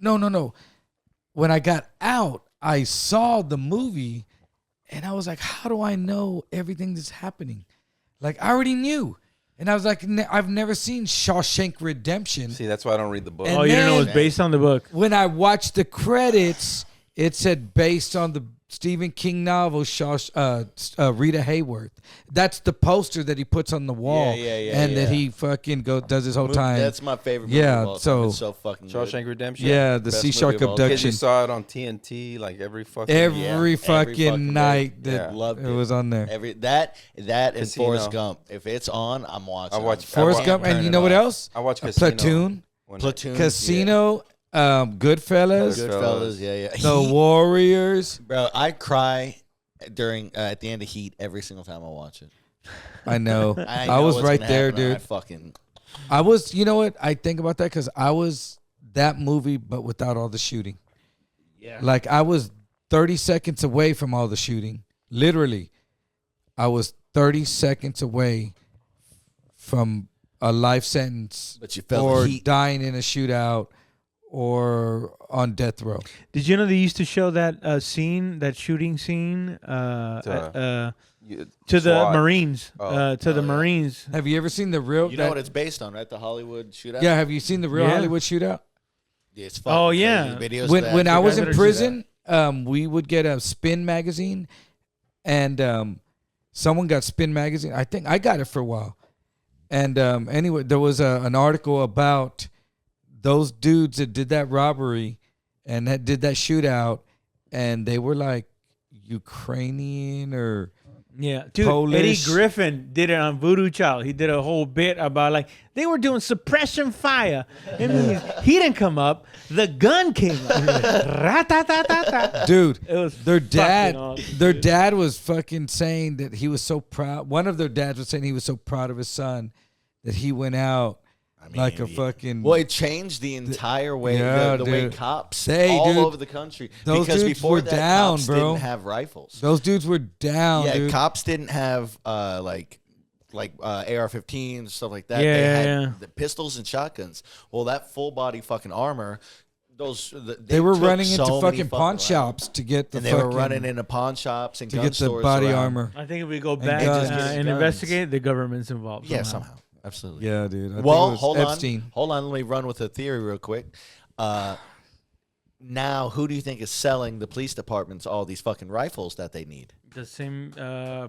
S1: No. When I got out, I saw the movie and I was like, how do I know everything that's happening? Like, I already knew. And I was like, I've never seen Shawshank Redemption.
S2: See, that's why I don't read the book.
S1: And
S3: Oh, you didn't know it was
S1: then-
S3: based on the book.
S1: When I watched the credits, it said based on the Stephen King novel, Rita Hayworth. That's the poster that he puts on the wall. And that he fucking does his whole time.
S4: That's my favorite movie
S1: Yeah,
S4: of all time.
S1: so
S4: It's so fucking good.
S2: Shawshank Redemption.
S1: Yeah, the
S4: Best
S1: Sea
S4: movie
S1: Shark
S4: of all time.
S2: Kids,
S1: abduction.
S2: you saw it on TNT like every fucking
S1: Every fucking
S4: fucking
S1: night
S4: day.
S1: that
S4: Loved
S1: it was on there.
S4: That and
S2: Casino.
S4: Forrest Gump. If it's on, I'm watching.
S2: I watch
S1: Forrest
S2: I
S1: Gump,
S4: turn
S1: and you
S4: it
S1: know what
S4: off.
S1: else?
S2: I watch Casino.
S1: Platoon,
S4: Platoon,
S1: Casino, Goodfellas,
S4: Goodfellas, yeah.
S1: The
S4: Heat.
S1: Warriors.
S4: Bro, I cry during at the end of Heat every single time I watch it.
S1: I know.
S4: I
S1: I
S4: know
S1: was
S4: what's
S1: right
S4: gonna
S1: there,
S4: happen, and
S1: dude.
S4: I fucking
S1: I was, you know what? I think about that because I was that movie, but without all the shooting.
S3: Yeah.
S1: Like, I was 30 seconds away from all the shooting. Literally, I was 30 seconds away from a life sentence
S4: But you felt
S1: or
S4: the heat.
S1: dying in a shootout or on death row.
S3: Did you know they used to show that scene, that shooting scene, to the
S2: SWAT.
S3: Marines?
S2: Oh.
S3: To the
S4: yeah.
S3: Marines.
S1: Have you ever seen the real?
S4: You know what it's based on, right? The Hollywood shootout.
S1: Yeah, have you seen the real
S3: Yeah.
S1: Hollywood shootout?
S4: It's fucking
S3: Oh, yeah.
S4: crazy. Videos
S1: When
S4: of that.
S1: when I
S3: The
S1: was
S3: guys
S1: in
S3: that are
S1: prison, we would get a Spin magazine, and someone got Spin magazine. I think I got it for a while. And anyway, there was an article about those dudes that did that robbery and that did that shootout, and they were like Ukrainian or
S3: Yeah, dude.
S1: Polish.
S3: Eddie Griffin did it on Voodoo Child. He did a whole bit about like they were doing suppression fire. It means he didn't come up. The gun came up. Ra-ta-ta-ta-ta.
S1: dude.
S3: It was
S1: Their dad,
S3: fucking awesome,
S1: their
S3: dude.
S1: dad was fucking saying that he was so proud. One of their dads was saying he was so proud of his son that he went out like a fucking.
S4: Well, it changed the entire way
S1: Yeah,
S4: the way
S1: dude.
S4: cops
S1: Hey,
S4: all
S1: dude.
S4: over the country.
S1: Those
S4: Because
S1: dudes
S4: before
S1: were
S4: that,
S1: down,
S4: cops
S1: bro.
S4: didn't have rifles.
S1: Those dudes were down,
S4: Yeah,
S1: dude.
S4: cops didn't have like AR-15s, stuff like that.
S3: Yeah,
S4: they had
S3: yeah.
S4: the pistols and shotguns. Well, that full body fucking armor,
S1: They were
S4: took
S1: running
S4: so
S1: into
S4: many
S1: fucking pawn
S4: rifles.
S1: shops to get the
S4: And they
S1: fucking,
S4: were running into pawn shops and
S1: to
S4: gun
S1: get the
S4: stores
S1: body
S4: around.
S1: armor.
S3: I think if we go back
S1: guns.
S3: and
S4: Guns.
S3: investigate, the government's involved.
S4: Yeah, somehow. Absolutely.
S1: Yeah, dude. I think
S4: Well,
S1: it was
S4: hold
S1: Epstein.
S4: on. Hold on. Let me run with a theory real quick. Now, who do you think is selling the police departments all these fucking rifles that they need?
S3: The same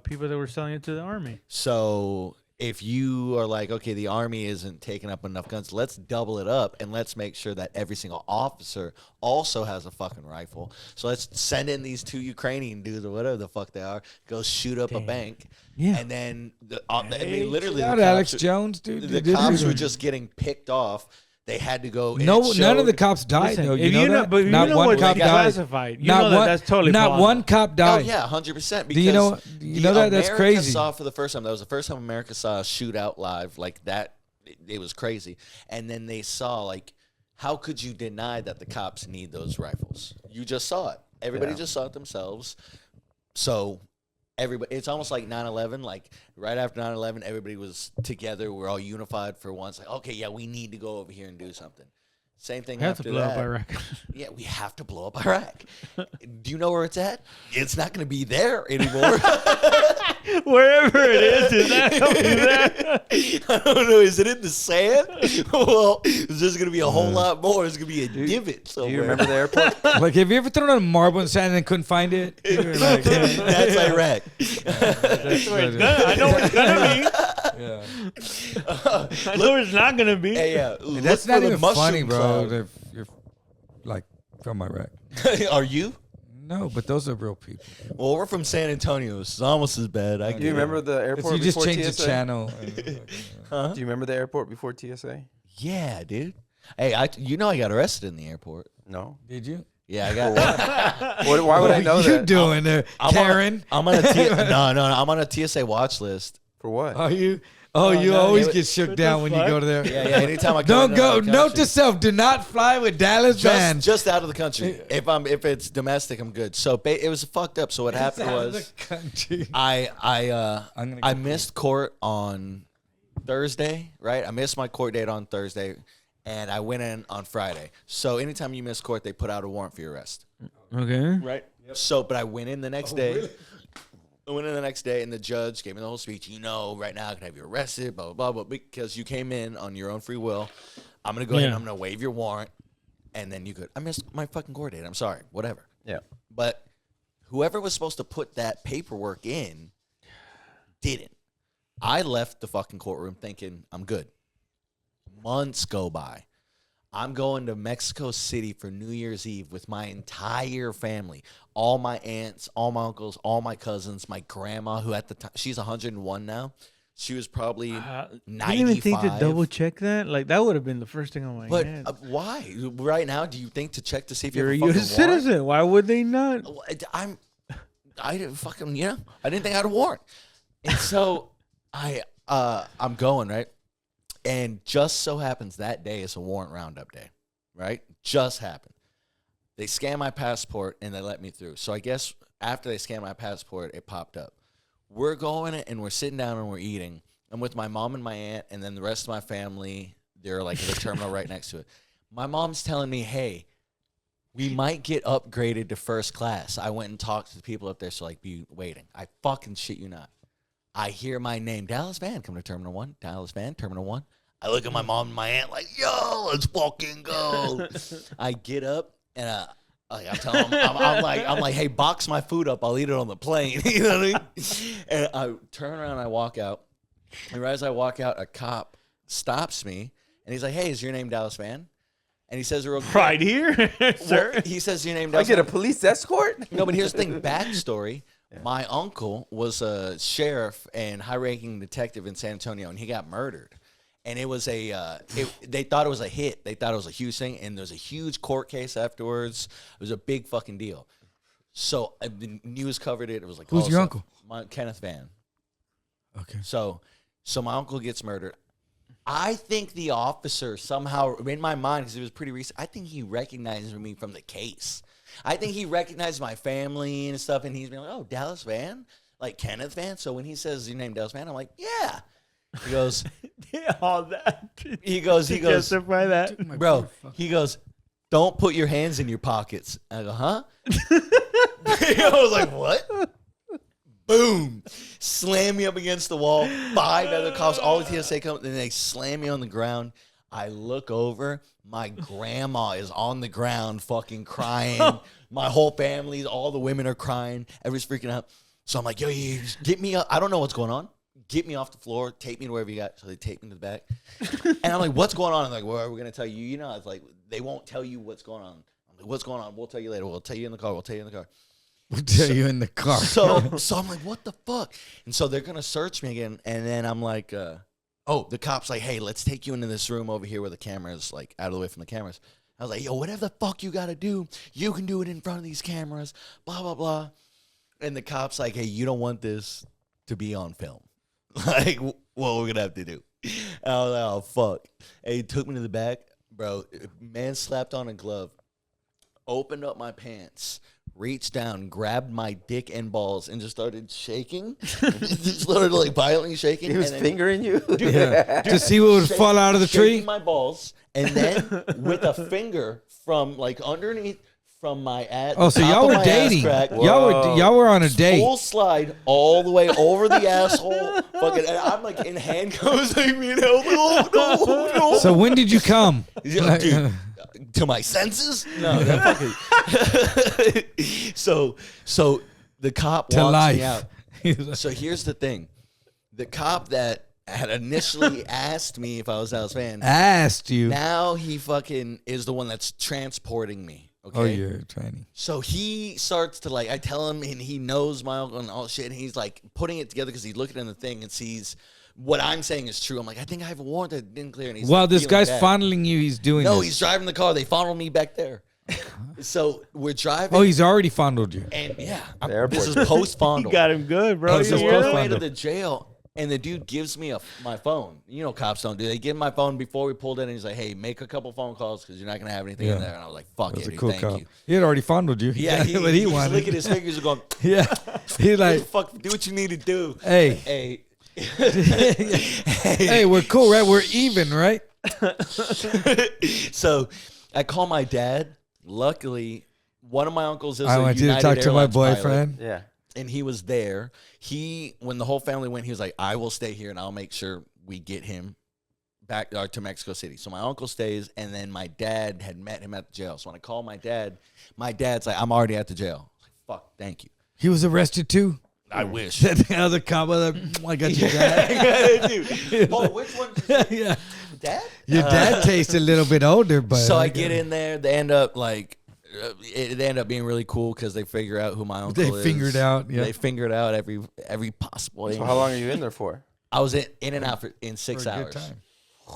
S3: people that were selling it to the army.
S4: So if you are like, okay, the army isn't taking up enough guns, let's double it up and let's make sure that every single officer also has a fucking rifle. So let's send in these 2 Ukrainian dudes or whatever the fuck they are, go shoot up a bank.
S3: Yeah.
S4: And then, I mean, literally,
S1: Shout
S4: the
S1: out Alex
S4: cops,
S1: Jones, dude.
S4: the
S1: They
S4: cops
S1: did
S4: were
S1: it.
S4: just getting picked off. They had to go. And
S1: No,
S4: it
S1: none of the
S4: showed-
S1: cops died
S3: Listen,
S1: though.
S3: if
S1: You know that?
S3: but you
S1: Not
S3: know
S1: one
S3: what's
S1: cop died.
S3: classified. You
S1: Not
S3: know that
S1: one.
S3: that's totally
S1: Not
S3: plausible.
S1: one cop
S4: Oh
S1: died.
S4: yeah, 100%.
S1: Do you know? You know that? That's
S4: America
S1: crazy.
S4: Saw for the first time. That was the first time America saw a shootout live like that. It was crazy. And then they saw like, how could you deny that the cops need those rifles? You just saw it. Everybody just saw it themselves. So everybody, it's almost like 9/11. Like right after 9/11, everybody was together. We're all unified for once. Like, okay, yeah, we need to go over here and do something. Same thing
S3: We have to
S4: after
S3: blow
S4: that.
S3: up Iraq.
S4: Yeah, we have to blow up Iraq. Do you know where it's at? It's not going to be there anymore.
S3: Wherever it is that gonna be there?
S4: I don't know. Is it in the sand? Well, there's going to be a whole lot more. It's going to be a divot
S2: Do
S4: somewhere.
S2: you remember the airport?
S1: Like, have you ever thrown a marble in the sand and couldn't find it? You were like,
S4: That's Iraq.
S3: That's where it's gonna. I know where it's gonna be.
S1: yeah.
S3: I know where it's not gonna be.
S4: Hey, yeah.
S1: That's
S4: look
S1: not
S4: for the
S1: even
S4: mushroom
S1: funny, bro.
S4: cloud.
S1: If you're like from Iraq.
S4: Are you?
S1: No, but those are real people.
S4: Well, we're from San Antonio. So it's almost as bad. I
S2: Do you remember the
S1: If
S2: airport
S1: you just
S2: before
S1: change the
S2: TSA?
S1: channel.
S4: Huh?
S2: Do you remember the airport before TSA?
S4: Yeah, dude. Hey, I got arrested in the airport.
S2: No.
S1: Did you?
S4: Yeah, I got.
S2: Why would I know
S1: What are you
S2: that?
S1: doing there, Karen?
S4: I'm on a no. I'm on a TSA watch list.
S2: For what?
S1: Are you? Oh, you
S3: no.
S1: always
S4: It-
S1: get shook
S3: What
S1: down
S3: the
S1: when you
S3: fuck?
S1: go to there.
S4: Yeah. Anytime I
S1: Don't
S4: come
S1: go.
S4: into another
S1: Note
S4: country.
S1: to self: do not fly with Dallas Vann.
S4: Just out of the country. If it's domestic, I'm good. So it was fucked up. So what happened
S1: Out of
S4: was
S1: the country.
S4: I
S1: gonna go
S4: missed court on Thursday, right? I missed my court date on Thursday, and I went in on Friday. So anytime you miss court, they put out a warrant for your arrest.
S3: Okay.
S4: Right. So, but I went in the next day. I went in the next day, and the judge gave me the whole speech. Right now I can have you arrested, blah, blah, blah, but because you came in on your own free will, I'm going to go ahead and I'm going to waive your warrant, and then you could. I missed my fucking court date. I'm sorry. Whatever.
S2: Yeah.
S4: But Whoever was supposed to put that paperwork in didn't. I left the fucking courtroom thinking I'm good. Months go by. I'm going to Mexico City for New Year's Eve with my entire family. All my aunts, all my uncles, all my cousins, my grandma, who at the time, she's 101 now. She was probably 95.
S3: You didn't even think to double check that? Like, that would have been the first thing on my head.
S4: But why? Right now, do you think to check to see if
S3: You're a
S4: you have a
S3: U.S.
S4: fucking warrant?
S3: citizen. Why would they not?
S4: I didn't fucking, I didn't think I had a warrant. And so I'm going, right? And just so happens that day is a warrant roundup day, right? Just happened. They scanned my passport and they let me through. So I guess after they scanned my passport, it popped up. We're going and we're sitting down and we're eating. I'm with my mom and my aunt, and then the rest of my family, they're like at the terminal right next to it. My mom's telling me, hey, we might get upgraded to first class. I went and talked to the people up there, so like, be waiting. I fucking shit you not. I hear my name, Dallas Vann, come to Terminal 1. Dallas Vann, Terminal 1. I look at my mom and my aunt like, yo, let's fucking go. I get up and I'm telling them, I'm like, hey, box my food up. I'll eat it on the plane. You know what I mean? And I turn around and I walk out. And right as I walk out, a cop stops me and he's like, hey, is your name Dallas Vann? And he says, real quick,
S3: Right here, sir.
S4: well, he says, your name
S2: I
S4: Dallas
S2: get a
S4: Vann?
S2: police escort?
S4: No, but here's the thing. Backstory. Yeah. My uncle was a sheriff and high-ranking detective in San Antonio, and he got murdered. And it was they thought it was a hit. They thought it was a huge thing, and there was a huge court case afterwards. It was a big fucking deal. So the news covered it. It was like,
S1: who's your uncle?
S4: Kenneth Vann.
S1: Okay.
S4: So my uncle gets murdered. I think the officer somehow, in my mind, because it was pretty recent, I think he recognized me from the case. I think he recognized my family and stuff, and he's been like, oh, Dallas Vann? Like Kenneth Vann? So when he says your name Dallas Vann, I'm like, yeah. He goes,
S3: all that.
S4: he goes,
S3: Justify that.
S4: bro, he goes, don't put your hands in your pockets. I go, huh? I was like, what? Boom. Slam me up against the wall. 5 other cops, all the TSA come, and they slam me on the ground. I look over. My grandma is on the ground fucking crying. My whole family, all the women are crying. Everybody's freaking out. So I'm like, yo, get me up. I don't know what's going on. Get me off the floor. Take me to wherever you got. So they take me to the back. And I'm like, what's going on? I'm like, well, are we going to tell you? You know, it's like, they won't tell you what's going on. I'm like, what's going on? We'll tell you later. We'll tell you in the car. We'll tell you in the car.
S1: We'll tell you in the car.
S4: So I'm like, what the fuck? And so they're going to search me again. And then I'm like, the cop's like, hey, let's take you into this room over here where the camera's like out of the way from the cameras. I was like, yo, whatever the fuck you got to do, you can do it in front of these cameras, blah, blah, blah. And the cop's like, hey, you don't want this to be on film. Like, what we're going to have to do. And I was like, oh, fuck. And he took me to the back. Bro, man slapped on a glove, opened up my pants, reached down, grabbed my dick and balls, and just started shaking. Just started like violently shaking.
S2: He was fingering you?
S1: Yeah. To see what would fall out of the tree?
S4: Shaking my balls. And then with a finger from like underneath from my ass.
S1: Oh, so y'all were dating. Y'all were on a date.
S4: Full slide all the way over the asshole. Fucking, and I'm like in handcuffs. Like, no.
S1: So when did you come?
S4: Dude, to my senses? No, that fucking. So the cop
S1: to
S4: walks
S1: life.
S4: me out. So here's the thing: the cop that had initially asked me if I was Dallas Vann
S1: asked you.
S4: Now he fucking is the one that's transporting me. Okay.
S1: Oh, you're training.
S4: So he starts to like, I tell him, and he knows my uncle and all shit, and he's like putting it together because he's looking in the thing and sees what I'm saying is true. I'm like, I think I have a warrant that didn't clear. And he's
S1: well,
S4: like,
S1: this guy's
S4: bad.
S1: fondling you. He's doing
S4: No,
S1: this.
S4: he's driving the car. They follow me back there. So we're driving.
S1: Oh, he's already fondled you.
S4: And yeah,
S2: airport
S4: this is
S2: trip.
S4: post fondle.
S3: You got him good, bro.
S1: Oh, this is
S4: We're on the
S1: post
S4: way to
S1: fondle.
S4: the jail, and the dude gives me my phone. You know, cops don't do. They give me my phone before we pulled in, and he's like, "Hey, make a couple phone calls because you're not gonna have anything in there." And I was like, "Fuck
S1: That's
S4: it,
S1: a
S4: dude,
S1: cool
S4: thank
S1: cop.
S4: you."
S1: He had already fondled you.
S4: Yeah,
S1: what he
S4: he's
S1: wanted.
S4: licking his fingers and going,
S1: Yeah, he's like,
S4: "Fuck, do what you need to do."
S1: hey,
S4: hey,
S1: we're cool, right? We're even, right?
S4: So I call my dad. Luckily, one of my uncles is
S1: I
S4: a
S1: want you to
S4: United
S1: talk to my
S4: Airlines pilot,
S1: boyfriend.
S2: Yeah.
S4: and he was there. When the whole family went, he was like, "I will stay here, and I'll make sure we get him back to Mexico City." So my uncle stays, and then my dad had met him at the jail. So when I call my dad's like, "I'm already at the jail." I was like, "Fuck, thank you."
S1: He was arrested too.
S4: I wish.
S1: The other Cabaza, I got your dad.
S4: Dude. Oh, which one?
S1: Yeah.
S4: Dad?
S1: Your dad tastes a little bit older, but
S4: So I get in there. They end up like, they end up being really cool because they figure out who my uncle is.
S1: They figured out. Yeah.
S4: They figured out every possible.
S2: So how long are you in there for?
S4: I was in and out in 6
S1: For a good
S4: hours.
S1: time.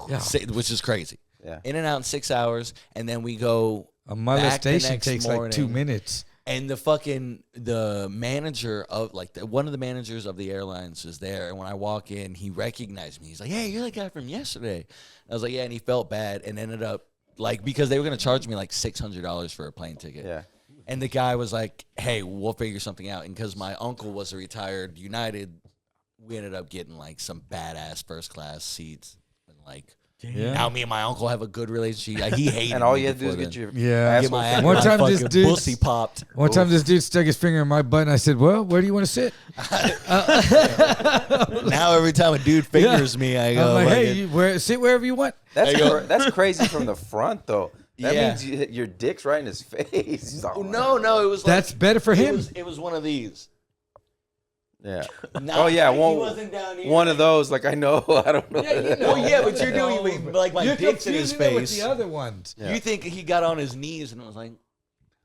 S1: Yeah.
S4: Which is crazy.
S2: Yeah.
S4: In and out in 6 hours, and then we go.
S1: A molestation
S4: next
S1: takes like 2
S4: morning.
S1: minutes.
S4: And the manager of one of the managers of the airlines is there. And when I walk in, he recognized me. He's like, "Hey, you're the guy from yesterday." I was like, "Yeah," and he felt bad and ended up like because they were gonna charge me like $600 for a plane ticket.
S2: Yeah.
S4: And the guy was like, "Hey, we'll figure something out." And because my uncle was a retired United, we ended up getting like some badass first class seats and like.
S1: Yeah.
S4: Now me and my uncle have a good relationship. He hated
S2: And all
S4: me
S2: you had to do is
S4: before
S2: get your
S1: Yeah.
S4: Get
S2: asshole
S4: my
S2: fingered.
S1: One time this
S4: fucking
S1: dude-
S4: pussy popped.
S1: One time this dude stuck his finger in my butt and I said, "Well, where do you want to sit?"
S4: Now every time a dude fingers me, I go,
S1: I'm like, "Hey,
S4: fucking-
S1: sit wherever you want."
S2: That's crazy from the front though. That
S4: Yeah.
S2: means your dick's right in his face. He's all,
S4: no, it was like,
S1: That's better for him.
S4: It was one of these.
S2: Yeah.
S4: No,
S2: Oh yeah,
S4: he
S2: one
S4: wasn't down here.
S2: one of those. Like I know. I don't know.
S4: Oh yeah, but you're doing like my
S1: You're
S4: dick's in his
S1: confusing it with
S4: face.
S1: the other ones.
S2: Yeah.
S4: You think he got on his knees and was like,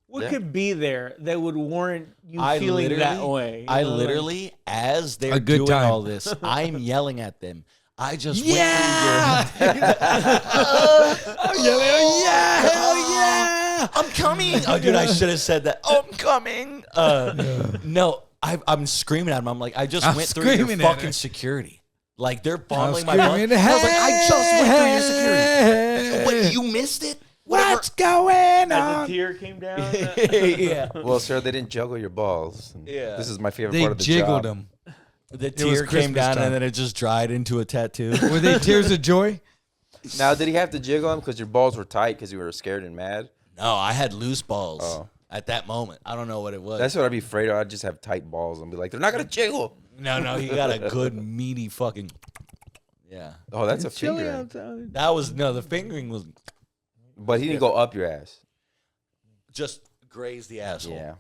S3: What
S2: Yeah.
S3: could be there that would warrant you
S4: I
S3: feeling that
S4: literally-
S3: way? You
S4: I
S3: know, like-
S4: literally, as they're
S1: A good
S4: doing
S1: time.
S4: all this, I'm yelling at them. I just
S1: Yeah!
S4: went through your
S1: Oh yeah! Hell yeah!
S4: I'm coming. Oh, dude, I should have said that. Oh, I'm coming. No, I'm screaming at him. I'm like, I just
S1: I'm
S4: went through your
S1: screaming at her.
S4: fucking security. Like, they're
S1: I'm
S4: fondling my butt.
S1: screaming,
S4: I was like, I just went through your security.
S1: "Hey,
S4: What, you missed it?
S1: What's going
S3: As a
S1: on?"
S3: tear came down.
S4: Yeah.
S2: Well, sir, they didn't juggle your balls.
S4: Yeah.
S2: This is my favorite
S1: They
S2: part of the
S1: jiggled
S2: job.
S1: them.
S4: The
S1: was
S4: tear came
S1: Christmas
S4: down
S1: time.
S4: and then it just dried into a tattoo.
S1: Were they tears of joy?
S2: Now, did he have to jiggle them because your balls were tight because you were scared and mad?
S4: No, I had loose balls
S2: Oh.
S4: at that moment. I don't know what it was.
S2: That's what I'd be afraid of. I'd just have tight balls and be like, they're not gonna jiggle.
S4: No, he got a good meaty fucking. Yeah,
S2: Oh, that's a
S3: Chilly
S2: finger.
S3: outside.
S4: that was the fingering was
S2: But he didn't go up your ass.
S4: just grazed the asshole.
S2: Yeah.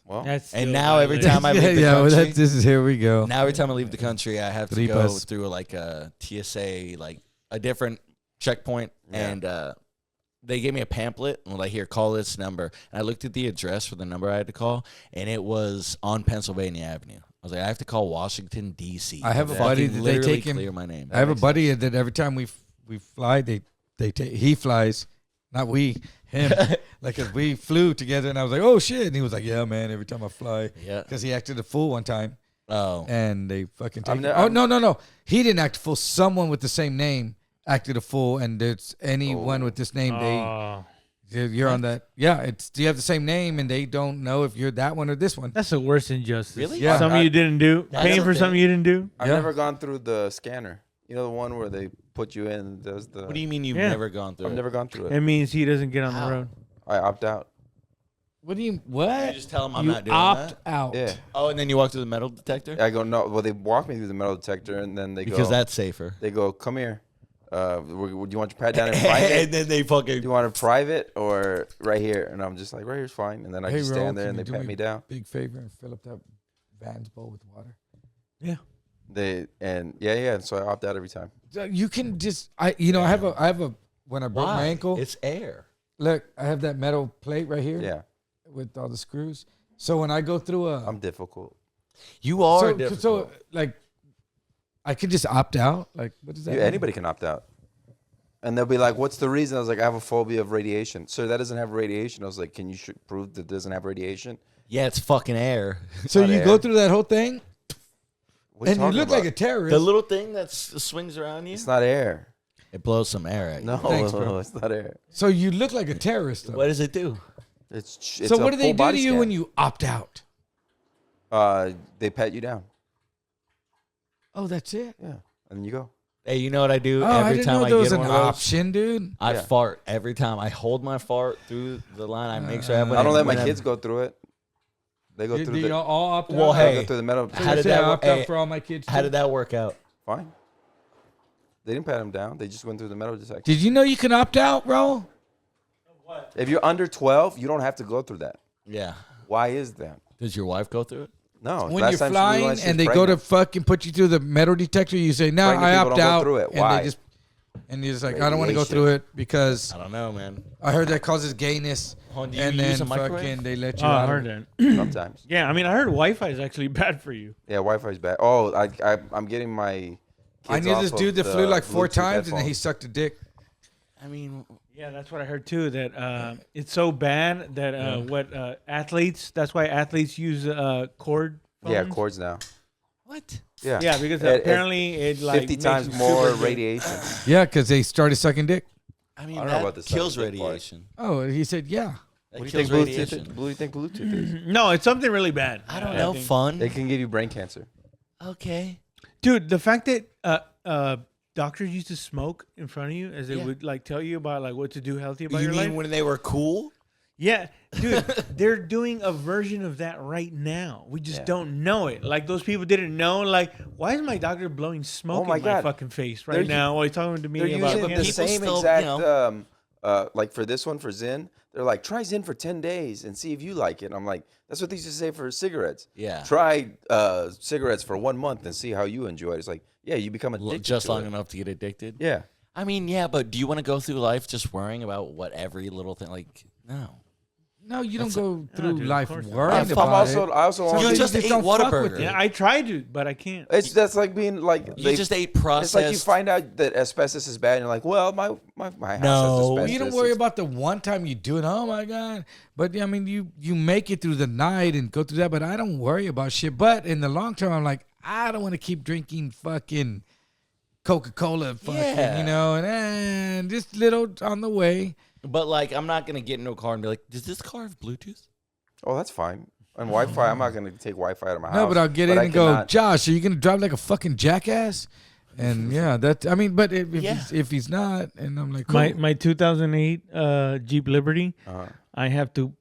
S2: Well,
S3: That's
S4: And
S3: still
S4: now every
S3: violent.
S4: time I leave the
S1: yeah, well,
S4: country,
S1: this is here we go.
S4: now every time I leave the country, I have to
S1: Three
S4: go
S1: bus.
S4: through like a TSA, like a different checkpoint,
S2: Yeah.
S4: and they gave me a pamphlet and like, here, call this number. And I looked at the address for the number I had to call, and it was on Pennsylvania Avenue. I was like, I have to call Washington D.C.
S1: I have a
S4: Fucking
S1: buddy that they
S4: literally
S1: take him-
S4: clear my name.
S1: I have a buddy that every time we fly, he flies, not we, him. Like, 'cause we flew together, and I was like, "Oh shit!" And he was like, "Yeah, man. Every time I fly,
S4: Yeah.
S1: because he acted a fool one time,
S4: Oh.
S1: and they fucking take
S2: I'm
S1: him.
S2: ne-
S1: Oh
S2: I'm-
S1: no, he didn't act a fool. Someone with the same name acted a fool, and there's anyone with this name,
S3: Oh,
S1: you're on that. Yeah, you have the same name, and they don't know if you're that one or this one.
S3: that's the worst injustice.
S4: Really?
S1: Yeah.
S3: Something you didn't do.
S4: That's
S3: Paying
S4: the
S3: for
S4: thing.
S3: something you didn't do.
S2: I've
S1: Yeah.
S2: never gone through the scanner. You know the one where they put you in and does the.
S4: What do you mean you've
S3: Yeah.
S4: never gone through
S2: I've
S4: it?
S2: never gone through
S3: It
S2: it.
S3: means he doesn't get on
S4: How?
S3: the road.
S2: I opt out.
S1: What do you?
S4: You
S1: What?
S4: just tell them I'm
S1: You
S4: not doing
S1: opt
S4: that?
S1: out.
S2: Yeah.
S4: Oh, and then you walk through the metal detector?
S2: I go no. Well, they walk me through the metal detector and then they
S4: Because
S2: go.
S4: that's safer.
S2: They go, come here. Do you want your pat down in private?
S4: And then they
S2: Do
S4: fucking.
S2: you want a private or right here? And I'm just like, right here's fine. And then I
S1: Hey,
S2: just
S1: Raul,
S2: stand there
S1: can
S2: and
S1: you
S2: they
S1: do
S2: pat
S1: me
S2: me down.
S1: Big favor and fill up that Vann's bowl with water.
S2: Yeah. So I opt out every time.
S1: You can just I have a when I broke my ankle.
S4: It's air.
S1: Look, I have that metal plate right here
S2: Yeah.
S1: with all the screws. So when I go through
S2: I'm difficult.
S4: You are
S1: so
S4: difficult.
S1: like I could just opt out. Like what does that
S2: Yeah,
S1: mean?
S2: anybody can opt out. And they'll be like, what's the reason? I was like, I have a phobia of radiation. Sir, that doesn't have radiation. I was like, can you prove that it doesn't have radiation?
S4: Yeah, it's fucking air.
S1: So
S2: not
S1: you
S2: air.
S1: go through that whole thing
S2: What are
S1: and you
S2: talking
S1: look
S2: about?
S1: like a terrorist.
S4: The little thing that swings around you,
S2: It's not air.
S4: it blows some air at you.
S2: No,
S1: Thanks, bro.
S2: it's not air.
S1: So you look like a terrorist though.
S4: What does it do?
S2: It's
S1: So
S2: a
S1: what do they
S2: full
S1: do
S2: body
S1: to you
S2: scan.
S1: when you opt out?
S2: They pat you down.
S1: Oh, that's it.
S2: Yeah. And you go.
S4: Hey, you know what I do
S1: Oh, I
S4: every
S1: didn't
S4: time
S1: know
S4: I
S1: there
S4: get
S1: was an
S4: one of those?
S1: option, dude.
S4: I
S2: Yeah.
S4: fart every time. I hold my fart through the line. I make sure I have
S2: I don't let my
S4: whenever-
S2: kids go through it. They go
S1: Do
S2: through
S1: you
S2: the.
S1: all opt out?
S4: Well,
S2: They
S4: hey,
S2: go through the metal.
S1: So
S4: how
S1: you
S4: did
S1: say
S4: that
S1: I
S4: wo-
S1: opt out
S4: hey,
S1: for all my kids?
S4: How
S1: too?
S4: did that work out?
S2: Fine. They didn't pat them down. They just went through the metal detector.
S1: Did you know you can opt out, bro?
S2: If you're under 12, you don't have to go through that.
S4: Yeah.
S2: Why is that?
S4: Does your wife go through it?
S2: No.
S1: When
S2: last
S1: you're
S2: time she
S1: flying
S2: realized she
S1: and
S2: was
S1: they go to
S2: pregnant.
S1: fucking put you through the metal detector, you say, no,
S2: Pregnant
S1: I
S2: people
S1: opt
S2: don't go
S1: out.
S2: through it.
S1: And
S2: Why?
S1: they just, and you're just like, I don't want to go through it because
S4: I don't know, man.
S1: I heard that causes gayness.
S4: Do you
S1: And
S4: use
S1: then
S4: a microwave?
S1: fucking they let you
S3: Oh, I
S1: out.
S3: heard
S1: of it.
S3: that.
S2: Sometimes.
S3: Yeah, I mean, I heard Wi-Fi is actually bad for you.
S2: Yeah, Wi-Fi's bad. Oh, I'm getting my.
S1: I
S2: kids
S1: knew
S2: off
S1: this
S2: of
S1: dude that
S2: the
S1: flew like 4
S2: Bluetooth
S1: times and then he
S2: headphones.
S1: sucked a dick.
S4: I mean,
S3: Yeah, that's what I heard too. That it's so bad that athletes. That's why athletes use cord. Phones.
S2: Yeah, cords now.
S4: what?
S2: Yeah.
S3: Yeah, because
S2: It-
S3: apparently it like
S2: 50
S3: makes
S2: times
S3: you
S2: more
S3: super good.
S2: radiation.
S1: Yeah, because they started sucking dick.
S4: I mean,
S2: I don't know
S4: that
S2: about the
S4: kills
S2: second part.
S4: radiation.
S1: Oh, he said, yeah.
S4: That
S2: What do you
S4: kills
S2: think
S4: radiation.
S2: Bluetooth? What do you think Bluetooth is?
S3: No, it's something really bad.
S4: I don't know.
S3: think.
S4: Fun.
S2: It can give you brain cancer.
S4: Okay.
S3: Dude, the fact that doctors used to smoke in front of you as they
S4: Yeah.
S3: would like tell you about like what to do healthy about
S4: You
S3: your
S4: mean
S3: life.
S4: when they were cool?
S3: Yeah, dude, they're doing a version of that right now. We just
S2: Yeah.
S3: don't know it. Like those people didn't know. Like, why is my doctor blowing smoke
S2: Oh my
S3: in my
S2: God.
S3: fucking face right
S2: They're
S3: now while he's talking to
S2: They're
S3: me about
S2: using the
S3: cancer?
S4: People
S2: same
S4: still,
S2: exact, like for this one, for Zen, they're like, try Zen for 10 days and see if you like it. And I'm like, that's what they used to say for cigarettes.
S4: Yeah.
S2: Try cigarettes for 1 month and see how you enjoy it. It's like, yeah, you become addicted
S4: Just
S2: to
S4: long
S2: it.
S4: enough to get addicted.
S2: Yeah.
S4: I mean, yeah, but do you want to go through life just worrying about what every little thing? Like, no.
S1: No, you don't
S4: That's
S1: go through
S3: dude, of
S1: life
S3: course not.
S1: worrying
S2: I'm
S1: about
S2: also,
S1: it.
S2: I also
S1: Some
S2: want
S4: You
S1: days
S2: to
S4: just ate
S1: don't fuck with
S4: Whataburger.
S1: it.
S3: Yeah, I tried to, but I can't.
S2: that's like being like
S4: You just ate processed.
S2: It's like you find out that asbestos is bad, and you're like, well, my house
S4: No.
S2: has asbestos.
S1: You don't worry about the one time you do it. Oh my god! But I mean, you make it through the night and go through that. But I don't worry about shit. But in the long term, I'm like, I don't want to keep drinking fucking Coca-Cola, fucking,
S4: Yeah.
S1: you know, and just little on the way.
S4: But like, I'm not gonna get into a car and be like, "Does this car have Bluetooth?"
S2: Oh, that's fine. And Wi-Fi, I'm not gonna take Wi-Fi out of my house.
S1: No, but I'll get in
S2: I
S1: and go,
S2: cannot-
S1: Josh, are you gonna drive like a fucking jackass? And yeah, that I mean, but if
S4: Yeah.
S1: if he's not, and I'm like, cool.
S3: My 2008 Jeep Liberty,
S2: Uh-huh.
S3: I have to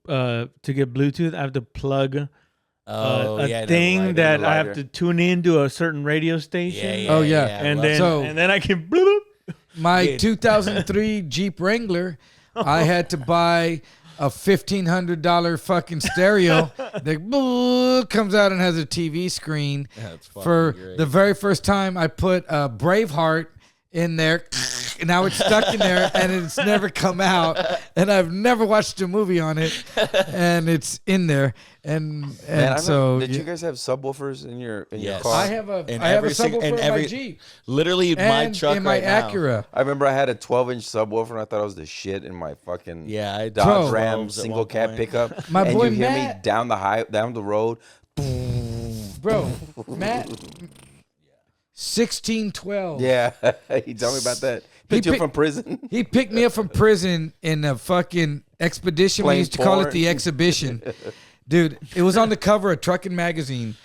S3: get Bluetooth. I have to plug
S4: Oh,
S3: a
S4: yeah, the
S3: thing
S4: lighter.
S3: that
S2: the
S3: I have
S2: lighter.
S3: to tune into a certain radio station.
S1: Oh, yeah.
S3: and
S4: well,
S3: then
S1: So-
S3: and then I can bloop.
S1: My
S4: Dude.
S1: 2003 Jeep Wrangler, I had to buy a $1,500 fucking stereo that comes out and has a TV screen.
S4: That's fucking
S1: For
S4: great.
S1: the very first time, I put Braveheart in there, and now it's stuck in there, and it's never come out. And I've never watched a movie on it, and it's in there. And
S2: Man, I
S1: so
S2: remember- did
S1: yeah.
S2: you guys have subwoofers in your
S4: Yes.
S2: car?
S1: I have a
S4: And
S1: I have a
S4: every sing-
S1: subwoofer
S4: and
S1: in my
S4: every-
S1: Jeep
S4: literally my
S1: and
S4: truck
S1: in my
S4: right now.
S1: Acura.
S2: I remember I had a 12-inch subwoofer, and I thought I was the shit in my fucking
S4: Yeah, I
S2: Dodge
S1: Bro.
S2: Ram
S4: 12s at
S2: single
S4: one
S2: cab
S4: point.
S2: pickup.
S1: My
S2: and
S1: boy
S2: you hear
S1: Matt-
S2: me down the road.
S1: Bro, Matt, 1612.
S2: Yeah, he told me about that. Picked you up
S1: pick-
S2: from prison.
S1: He picked me up from prison in a fucking expedition. We
S2: Plain
S1: used to call it
S2: porn.
S1: the exhibition. Dude, it was on the cover of Truckin' Magazine.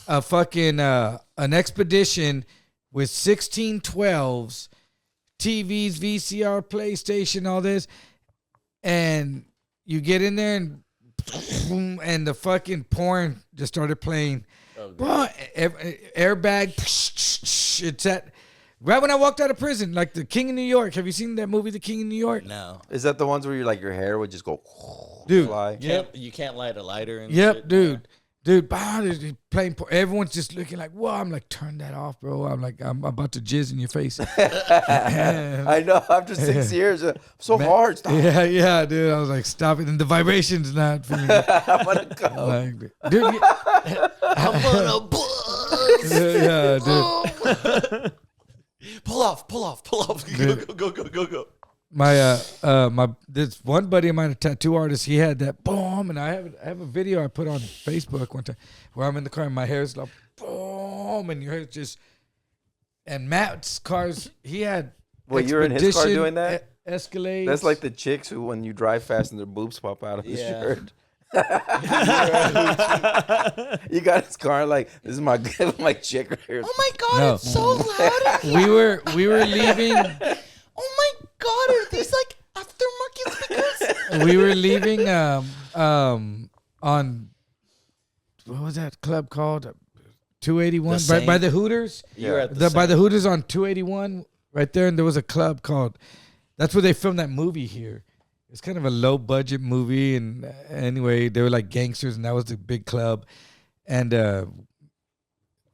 S1: A fucking an expedition with 1612s, TVs, VCR, PlayStation, all this. And you get in there and boom, and the fucking porn just started playing. Bro, airbag. It's at right when I walked out of prison, like the King of New York. Have you seen that movie, The King of New York?
S4: No.
S2: Is that the ones where your hair would just go
S1: Dude.
S2: fly?
S4: You can't light a lighter and
S1: Yep,
S4: shit.
S1: dude. Dude, they're playing porn. Everyone's just looking like, whoa. I'm like, turn that off, bro. I'm like, I'm about to jizz in your face.
S2: I know. After 6 years, so hard. Stop.
S1: Yeah, dude. I was like, stop it. And the vibration's not feeling good.
S2: I'm gonna go.
S1: Like, dude,
S4: I'm gonna buzz.
S1: yeah, dude.
S4: Pull off. Go.
S1: My this one buddy of mine, a tattoo artist, he had that boom, and I have a video I put on Facebook one time where I'm in the car and my hair's like boom, and your hair's just. And Matt's cars, he had.
S2: Well, you're in his car
S1: Expedition,
S2: doing that?
S1: Escalades.
S2: That's like the chicks who, when you drive fast and their boobs pop out of the
S4: Yeah.
S2: shirt. You got his car like, this is my my chick right here.
S4: Oh my god,
S1: No.
S4: it's so loud.
S1: we were leaving.
S4: Oh my god, are these like aftermarket speakers?
S1: We were leaving on what was that club called? 281
S4: The
S1: by
S4: same-
S1: the Hooters.
S4: You're at the
S1: By the
S4: same-
S1: Hooters on 281 right there, and there was a club called. That's where they filmed that movie here. It's kind of a low budget movie, and anyway, they were like gangsters, and that was the big club, and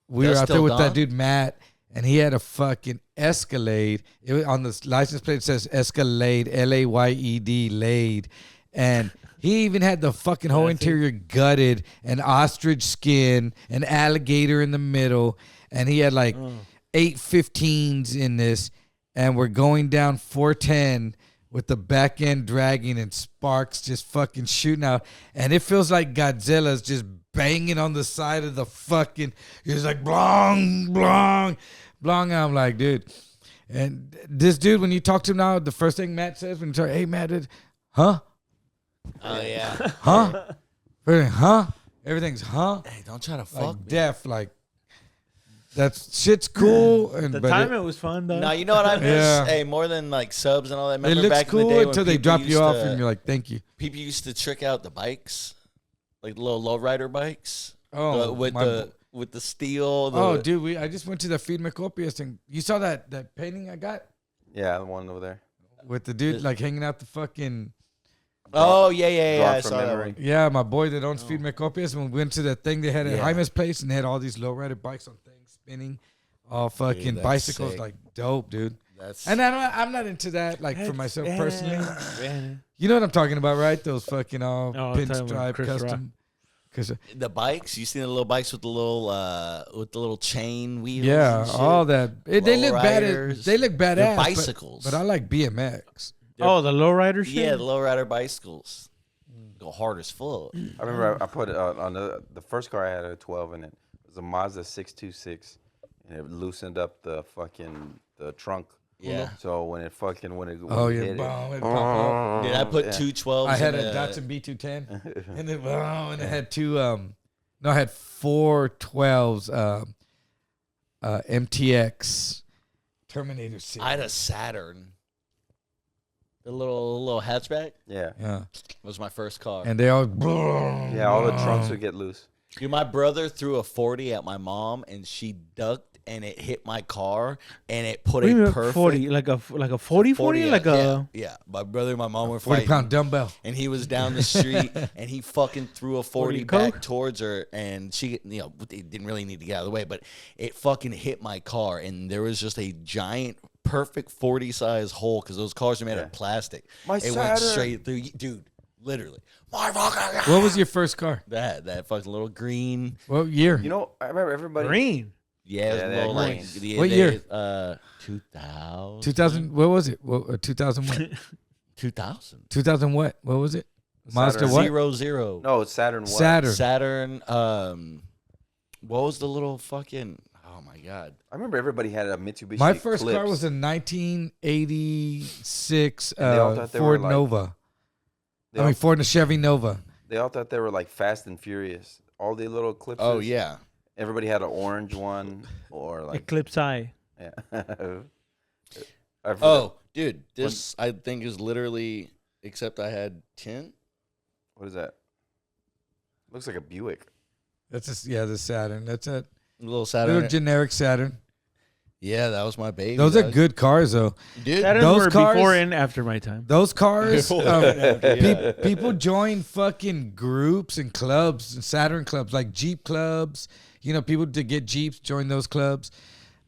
S1: we were
S4: That's
S1: out there
S4: still
S1: with that
S4: gone?
S1: dude Matt, and he had a fucking Escalade. It was on the license plate. It says Escalade, Layed, laid, and he even had the fucking whole interior gutted, an ostrich skin, an alligator in the middle, and he had like 815s in this, and we're going down 410 with the back end dragging and sparks just fucking shooting out, and it feels like Godzilla's just banging on the side of the fucking. He's like blong, blong, blong. I'm like, dude, and this dude, when you talk to him now, the first thing Matt says when you talk, hey Matt, huh?
S4: Oh yeah.
S1: Huh? Everything, huh? Everything's huh?
S4: Hey, don't try to fuck
S1: Like
S4: me.
S1: deaf, like that shit's cool. And
S3: The
S1: but
S3: timing was fun though.
S4: No, you know what I miss?
S1: Yeah.
S4: Hey, more than like subs and all that.
S1: it
S4: Remember
S1: looks
S4: back in the
S1: cool
S4: day when
S1: until they
S4: people
S1: drop you
S4: used
S1: off,
S4: to-
S1: and you're like, thank you.
S4: people used to trick out the bikes, like the little lowrider bikes.
S1: Oh,
S4: with the steel.
S1: Oh, dude, I just went to the Feed McCopius thing. You saw that painting I got
S2: Yeah, the one over there.
S1: with the dude like hanging out the fucking.
S4: Oh yeah.
S2: Drawn
S4: I
S2: from
S4: saw that
S2: memory.
S4: one.
S1: Yeah, my boy that owns Feed McCopius. When we went to that thing they had at
S4: Yeah.
S1: Jaime's place, and they had all these lowrider bikes on things spinning, all fucking
S4: that's
S1: bicycles,
S4: sick.
S1: like dope, dude.
S4: That's
S1: And I'm not into that, like for myself personally.
S3: Yeah.
S1: You know what I'm talking about, right? Those fucking all
S3: Oh, I'm talking about
S1: pinstripe
S3: Chris Rock.
S1: custom. Cause
S4: the bikes. You seen the little bikes with the little chain wheels?
S1: yeah,
S4: and shit?
S1: all that. They look bad.
S4: Lowriders.
S1: They look badass.
S4: They're
S1: but-
S4: bicycles.
S1: But I like BMX.
S3: Oh, the lowrider shit.
S4: Yeah, the lowrider bicycles go hard as fuck.
S2: I remember I put it on the first car I had a 12 in it. It was a Mazda 626, and it loosened up the trunk.
S4: Yeah.
S2: So when it
S1: Oh yeah,
S2: hit
S1: boom,
S2: it,
S1: it pop up.
S4: Did I put
S2: yeah.
S4: 212s?
S1: I had
S4: in
S1: a Datsun B210, and then and it had two. No, I had 412s. MTX Terminator series.
S4: I had a Saturn. The little hatchback
S2: yeah,
S1: Yeah,
S4: was my first car.
S1: and they all.
S2: yeah, all the trunks would get loose.
S4: Dude, my brother threw a 40 at my mom, and she ducked, and it hit my car, and it put
S3: What do you
S4: a
S3: mean
S4: perfect
S3: 40, like a 40, like a.
S4: yeah. My brother and my mom were
S1: 40
S4: fighting.
S1: pound dumbbell.
S4: And he was down the street, and he fucking threw a 40
S3: Coke?
S4: back towards her, and she, it didn't really need to get out of the way, but it fucking hit my car, and there was just a giant, perfect 40 size hole because those cars are made of plastic.
S2: My
S4: it went
S2: Saturn.
S4: straight through, dude. Literally, my fucking
S1: What was your first car?
S4: that fucking little green.
S1: What year?
S2: You know, I remember everybody.
S3: Green.
S4: Yeah, it
S2: Yeah,
S4: was
S2: they
S4: a little
S2: had
S4: like
S2: green.
S1: What year?
S4: 2000.
S1: 2000. What was it? What, 2000 what?
S4: 2000.
S1: 2000 what? What was it? Mazda
S2: Saturn.
S1: what?
S4: 00.
S2: No, it's Saturn. What?
S1: Saturn.
S4: Saturn. What was the little fucking? Oh my god.
S2: I remember everybody had a Mitsubishi.
S1: My first car
S2: Eclipse.
S1: was a 1986
S2: And they all thought they were
S1: Ford
S2: like-
S1: Nova.
S2: They
S1: I
S2: all,
S1: mean Ford and Chevy Nova.
S2: they all thought they were like Fast and Furious. All the little Eclipses.
S4: Oh yeah.
S2: Everybody had an orange one or like.
S3: Eclipse Eye.
S2: Yeah. I forgot-
S4: Oh, dude, this I think is literally. Except I had 10.
S2: What is that? Looks like a Buick.
S1: That's just the Saturn. That's a
S4: Little Saturn.
S1: little generic Saturn.
S4: Yeah, that was my baby.
S1: Those are
S4: dog.
S1: good cars though.
S4: Dude,
S3: Saturns
S1: those
S3: were
S1: cars-
S3: before and after my time.
S1: Those cars,
S4: Yeah.
S1: people join fucking groups and clubs and Saturn clubs like Jeep clubs. You know, people to get Jeeps join those clubs.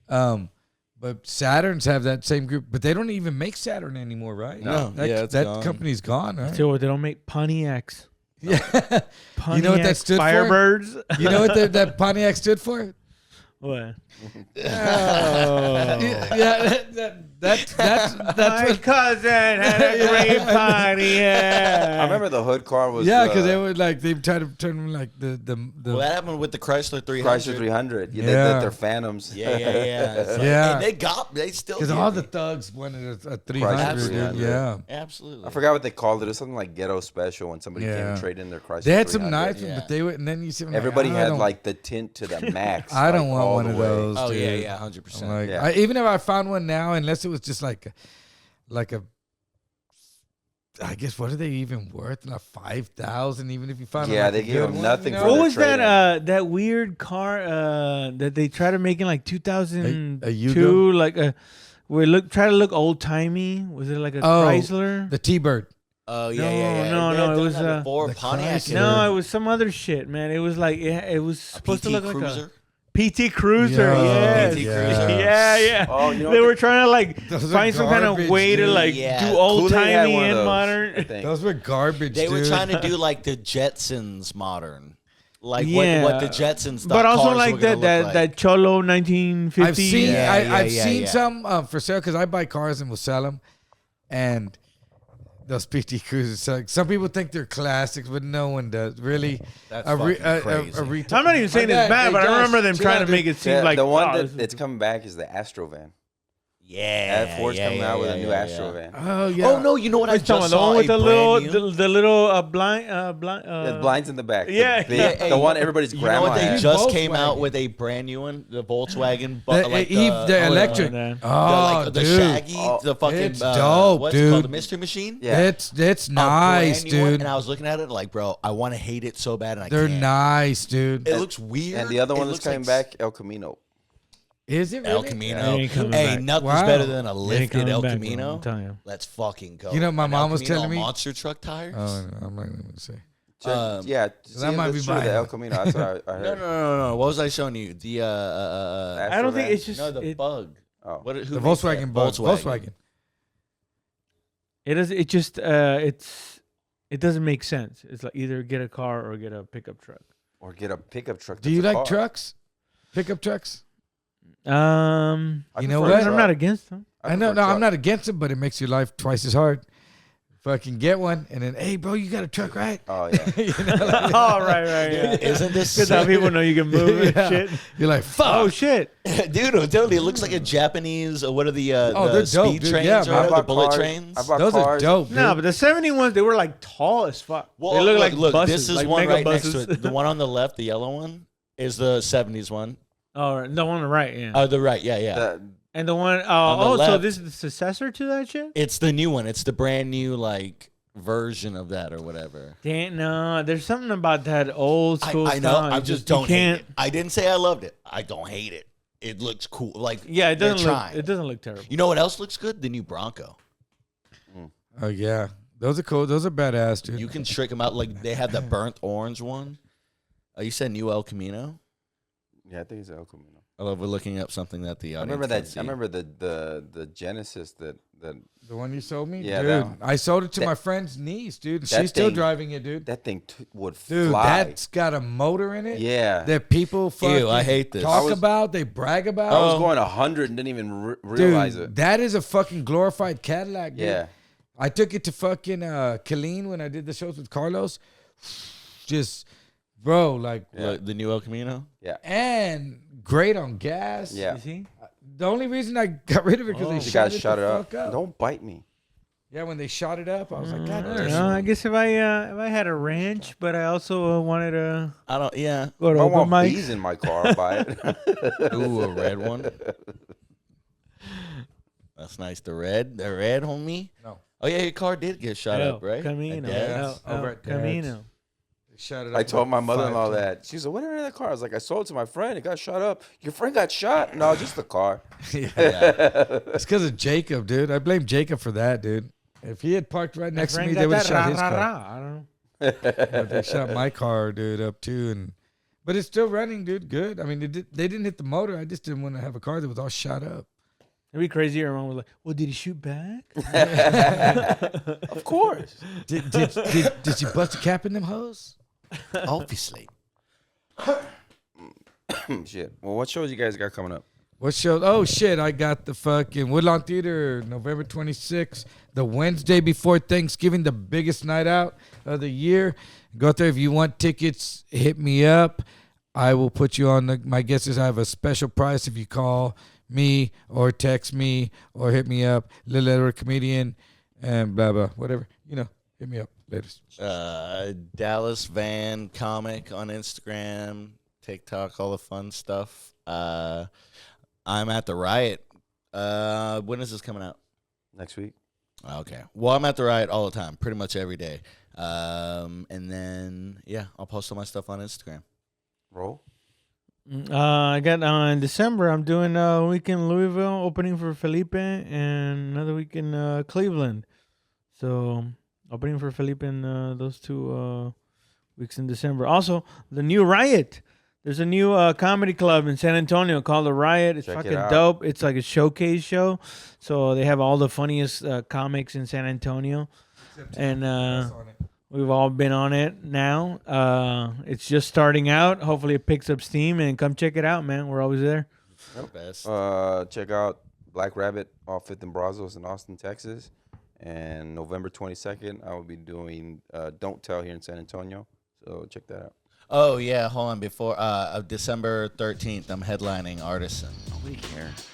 S1: But Saturns have that same group, but they don't even make Saturn anymore, right?
S4: No.
S1: that,
S4: Yeah, it's
S1: that
S4: gone.
S1: company's gone, right?
S3: Until they don't make Pontiacs.
S1: Yeah.
S3: Pontiac
S1: You know what that stood for?
S3: Firebirds.
S1: You know what that Pontiac stood for?
S3: What?
S1: Yeah, that's
S3: My
S1: what.
S3: cousin had a great party.
S2: I remember the hood car was.
S1: Yeah, because they would like they tried to turn them like the
S4: well, that happened with the Chrysler 300.
S2: Chrysler 300. Yeah,
S1: Yeah.
S2: they're Phantoms.
S4: Yeah. It's like-
S1: Yeah.
S4: And they still.
S1: because
S4: get
S1: all
S4: me.
S1: the thugs wanted a
S2: Chrysler
S1: 300. Dude.
S2: 300.
S1: Yeah,
S4: Absolutely.
S2: I forgot what they called it. It was something like ghetto special when somebody came
S1: Yeah.
S2: and traded in their Chrysler.
S1: they had some
S2: 300.
S1: nice ones,
S4: Yeah.
S1: but they would, and then you see them
S2: Everybody
S1: like, I
S2: had
S1: don't-
S2: like the tint to the max.
S1: I don't
S2: like,
S1: want
S2: all
S1: one
S2: the
S1: of
S2: way.
S1: those.
S4: Oh yeah,
S1: dude.
S4: yeah, 100%.
S1: I'm like,
S2: Yeah.
S1: even if I found one now, unless it was just like a, I guess what are they even worth? Like 5,000, even if you find
S2: Yeah,
S1: like
S2: they
S1: a
S2: gave
S1: good
S2: them
S1: one,
S2: nothing
S1: you
S2: for
S1: know?
S3: What
S2: their
S3: was that?
S2: trade-in.
S3: That weird car that they tried to make in like 2002,
S1: Yugo?
S3: like try to look old timey. Was it like a
S1: Oh,
S3: Chrysler?
S1: The T-Bird.
S4: Oh yeah,
S3: No,
S4: yeah, yeah.
S3: no,
S4: They
S3: no,
S4: had
S3: it
S4: done
S3: was,
S4: that before
S1: the
S4: Pontiac.
S1: Chrysler.
S3: No, it was some other shit, man. It was like it was supposed to
S4: PT
S3: look
S4: Cruiser.
S3: like a PT Cruiser.
S1: Yo,
S3: Yes.
S4: PT
S1: yeah.
S4: Cruiser.
S3: Yeah, yeah.
S2: Oh, you know
S3: they
S2: what
S3: were trying to like
S1: Those are
S3: find some kind of
S1: garbage,
S3: way to
S1: dude.
S3: like
S4: Yeah.
S3: do old
S2: Kool-Aid had
S3: timey
S2: one of
S3: and
S2: those, I
S3: modern.
S2: think.
S1: Those were garbage,
S4: They
S1: dude.
S4: were trying to do like the Jetsons modern, like
S3: Yeah.
S4: what the Jetsons.
S3: But also
S4: cars
S3: like
S4: were gonna
S3: that
S4: look like.
S3: that Cholo 1950s.
S1: I've seen
S4: Yeah,
S1: I've
S4: yeah,
S1: seen
S4: yeah.
S1: some for sale because I buy cars and will sell them, and those PT Cruisers. Like, some people think they're classics, but no one does. Really,
S4: That's fucking crazy.
S3: I'm not even saying it's bad, but I remember them trying to make it seem like
S2: the one
S3: this is-
S2: that's coming back is the Astro van.
S4: Yeah,
S2: Ford's coming out with a new Astro
S4: yeah.
S2: van.
S1: Oh yeah.
S4: Oh no, you know what I
S3: Which one?
S4: just
S3: The
S4: saw?
S3: one with
S4: a
S3: the
S4: brand
S3: little
S4: new-
S3: the little blind
S2: The blinds in the back.
S3: Yeah.
S2: The, big,
S3: Yeah,
S2: the one everybody's
S4: You know
S2: grandma
S4: what they
S2: had.
S4: just came out
S1: Volkswagen.
S4: with a brand new one, the Volkswagen,
S1: The,
S4: like
S1: the electric.
S3: man.
S1: Oh,
S4: the
S1: dude.
S4: Shaggy,
S2: Oh,
S4: the fucking
S1: it's dope,
S4: what's it called, the
S1: dude.
S4: Mystery Machine.
S2: Yeah.
S1: It's
S4: A
S1: nice,
S4: brand new one,
S1: dude.
S4: and I was looking at it like, bro, I want to hate it so bad, and I
S1: They're
S4: can't.
S1: nice, dude.
S4: It looks weird.
S2: And the other
S4: It
S2: one that's
S4: looks
S2: coming
S4: like
S2: back, El Camino.
S1: Is it really?
S4: El
S3: It
S4: Camino.
S3: ain't coming
S4: Hey,
S3: back.
S4: nothing's
S1: Wow.
S4: better than a
S3: It ain't
S4: lifted
S3: coming
S4: El
S3: back, bro,
S4: Camino.
S3: I'm telling you.
S4: Let's fucking go.
S1: You know, my
S4: An
S1: mom
S4: El
S1: was
S4: Camino
S1: telling me-
S4: monster truck tires.
S1: Oh, no, I'm not even gonna say.
S2: Yeah,
S1: I might be
S2: the
S1: buying
S2: El
S1: it.
S2: Camino. That's what I heard.
S4: No. What was I showing you? The
S3: I don't think it's just
S4: no, the
S3: it,
S4: bug.
S2: Oh.
S4: What? Who
S1: The
S4: makes
S1: Volkswagen
S4: that?
S1: bug. Volkswagen.
S3: it does it just it doesn't make sense. It's like either get a car or get a pickup truck.
S2: Or get a pickup truck.
S1: Do you
S2: that's a
S1: like
S2: car.
S1: trucks? Pickup trucks?
S2: I
S1: You know
S2: prefer
S1: what?
S2: a
S3: I'm
S2: truck.
S3: not against them.
S1: I know.
S2: prefer
S1: No, I'm
S2: truck.
S1: not against it, but it makes your life twice as hard. Fucking get one, and then, hey, bro, you got a truck, right?
S2: Oh yeah.
S1: You know, like,
S3: Oh, right, yeah.
S4: Isn't this
S3: Because how people know you can move and
S1: Yeah.
S3: shit.
S1: you're like, fuck.
S3: Oh shit!
S4: Dude, I'm telling you, it looks like a Japanese. What are the
S1: Oh,
S4: the
S1: they're dope,
S4: speed
S1: dude.
S4: trains
S1: Yeah,
S4: or
S1: man.
S4: whatever,
S2: I
S4: the
S2: bought
S4: bullet
S2: cars.
S4: trains?
S2: I bought
S1: Those
S2: cars.
S1: are dope, dude.
S3: No, but the 70 ones they were like tall as fuck.
S4: Well,
S3: they look like buses.
S4: This is
S3: like
S4: one
S3: mega
S4: right
S3: buses.
S4: next to it. The one on the left, the yellow one, is the '70s one.
S3: Oh, the one on the right, yeah.
S4: Oh, the right, yeah.
S2: The-
S3: And the one
S4: On
S3: oh,
S4: the
S3: so
S4: left.
S3: this is the successor to that shit?
S4: It's the new one. It's the brand new like version of that or whatever.
S3: Damn, no, there's something about that old school
S4: I know.
S3: style.
S4: I
S3: You
S4: just
S3: you
S4: don't hate
S3: can't.
S4: it. I didn't say I loved it. I don't hate it. It looks cool. Like
S3: Yeah, it
S4: they're
S3: doesn't look.
S4: trying.
S3: It doesn't look terrible.
S4: You know what else looks good? The new Bronco.
S1: Oh, yeah. Those are cool. Those are badass, dude.
S4: You can trick them out. Like they have the burnt orange one. You said new El Camino.
S2: yeah, I think it's El Camino.
S4: I love we're looking up something that the
S2: I
S4: audience
S2: remember
S4: can
S2: that.
S4: see.
S2: I remember the Genesis that
S1: The one you sold me?
S2: Yeah,
S1: dude.
S2: that one.
S1: I sold it to
S2: That-
S1: my friend's niece, dude.
S2: that
S1: She's still
S2: thing-
S1: driving it, dude.
S2: that thing would
S1: Dude,
S2: fly.
S1: that's got a motor in it.
S2: Yeah.
S1: That people fucking
S4: I hate this.
S1: talk
S2: I was-
S1: about, they brag about.
S2: I was going 100 and didn't even realize
S1: Dude,
S2: it.
S1: that is a fucking glorified Cadillac, dude.
S2: Yeah.
S1: I took it to fucking Killeen when I did the shows with Carlos. Just, bro, like,
S2: Yeah.
S4: The new El Camino.
S2: Yeah.
S1: and great on gas.
S2: Yeah.
S3: You see?
S1: The only reason I got rid of it because they
S2: You
S1: shot
S2: guys
S1: it
S2: shut
S1: the
S2: it up.
S1: fuck up.
S2: Don't bite me.
S1: Yeah, when they shot it up, I was like, God
S3: I don't
S1: damn.
S3: know. I guess if I had a ranch, but I also wanted to
S4: I don't. Yeah.
S3: go to
S2: If I
S3: open
S2: want
S3: mic.
S2: bees in my car, I'll buy it.
S4: Ooh, a red one. That's nice. The red, homie.
S1: No.
S4: Oh yeah, your car did get shot up, right?
S3: Camino.
S4: At Dad's?
S1: Over at Dad's.
S3: Camino.
S1: They shot it up
S2: I told my
S1: like
S2: mother-in-law
S1: 5
S2: that. She said, "What in the car?" I was like, "I sold it to my friend. It got shot up." Your friend got shot? No, just the car.
S1: Yeah.
S4: Yeah.
S1: It's because of Jacob, dude. I blame Jacob for that, dude. If he had parked right next to me,
S3: Friend
S1: they
S3: got
S1: would have
S3: that
S1: shot his car.
S3: rah-rah-rah. I don't know.
S1: But they shot my car, dude, up too. But it's still running, dude. Good. I mean, they didn't hit the motor. I just didn't want to have a car that was all shot up.
S3: It'd be crazy. Everyone was like, "Well, did he shoot back?"
S2: Of course.
S1: Did you bust a cap in them hoes?
S4: Obviously.
S2: Shit. Well, what shows you guys got coming up?
S1: What show? Oh shit! I got the fucking Woodlawn Theater, November 26th, the Wednesday before Thanksgiving, the biggest night out of the year. Go out there if you want tickets. Hit me up. I will put you on my guess is I have a special price if you call me or text me or hit me up. Little Edward Comedian and blah blah whatever. Hit me up later.
S4: Dallas Vann comic on Instagram, TikTok, all the fun stuff. I'm at the Riot. When is this coming out?
S2: Next week.
S4: Okay. Well, I'm at the Riot all the time, pretty much every day. And then I'll post all my stuff on Instagram.
S2: Roll.
S3: I got in December. I'm doing a week in Louisville, opening for Felipe, and another week in Cleveland. So Opening for Felipe in those 2 weeks in December. Also, the new Riot. There's a new comedy club in San Antonio called The Riot. It's
S2: Check it
S3: fucking
S2: out.
S3: dope. It's like a showcase show. So they have all the funniest comics in San Antonio. And we've all been on it now. It's just starting out. Hopefully it picks up steam, and come check it out, man. We're always there.
S4: Best.
S2: Check out Black Rabbit off 5th and Brazos in Austin, Texas. And November 22nd, I will be doing Don't Tell here in San Antonio. So check that out.
S5: Oh yeah, hold on. Before December 13th, I'm headlining Artisan. Nobody cares.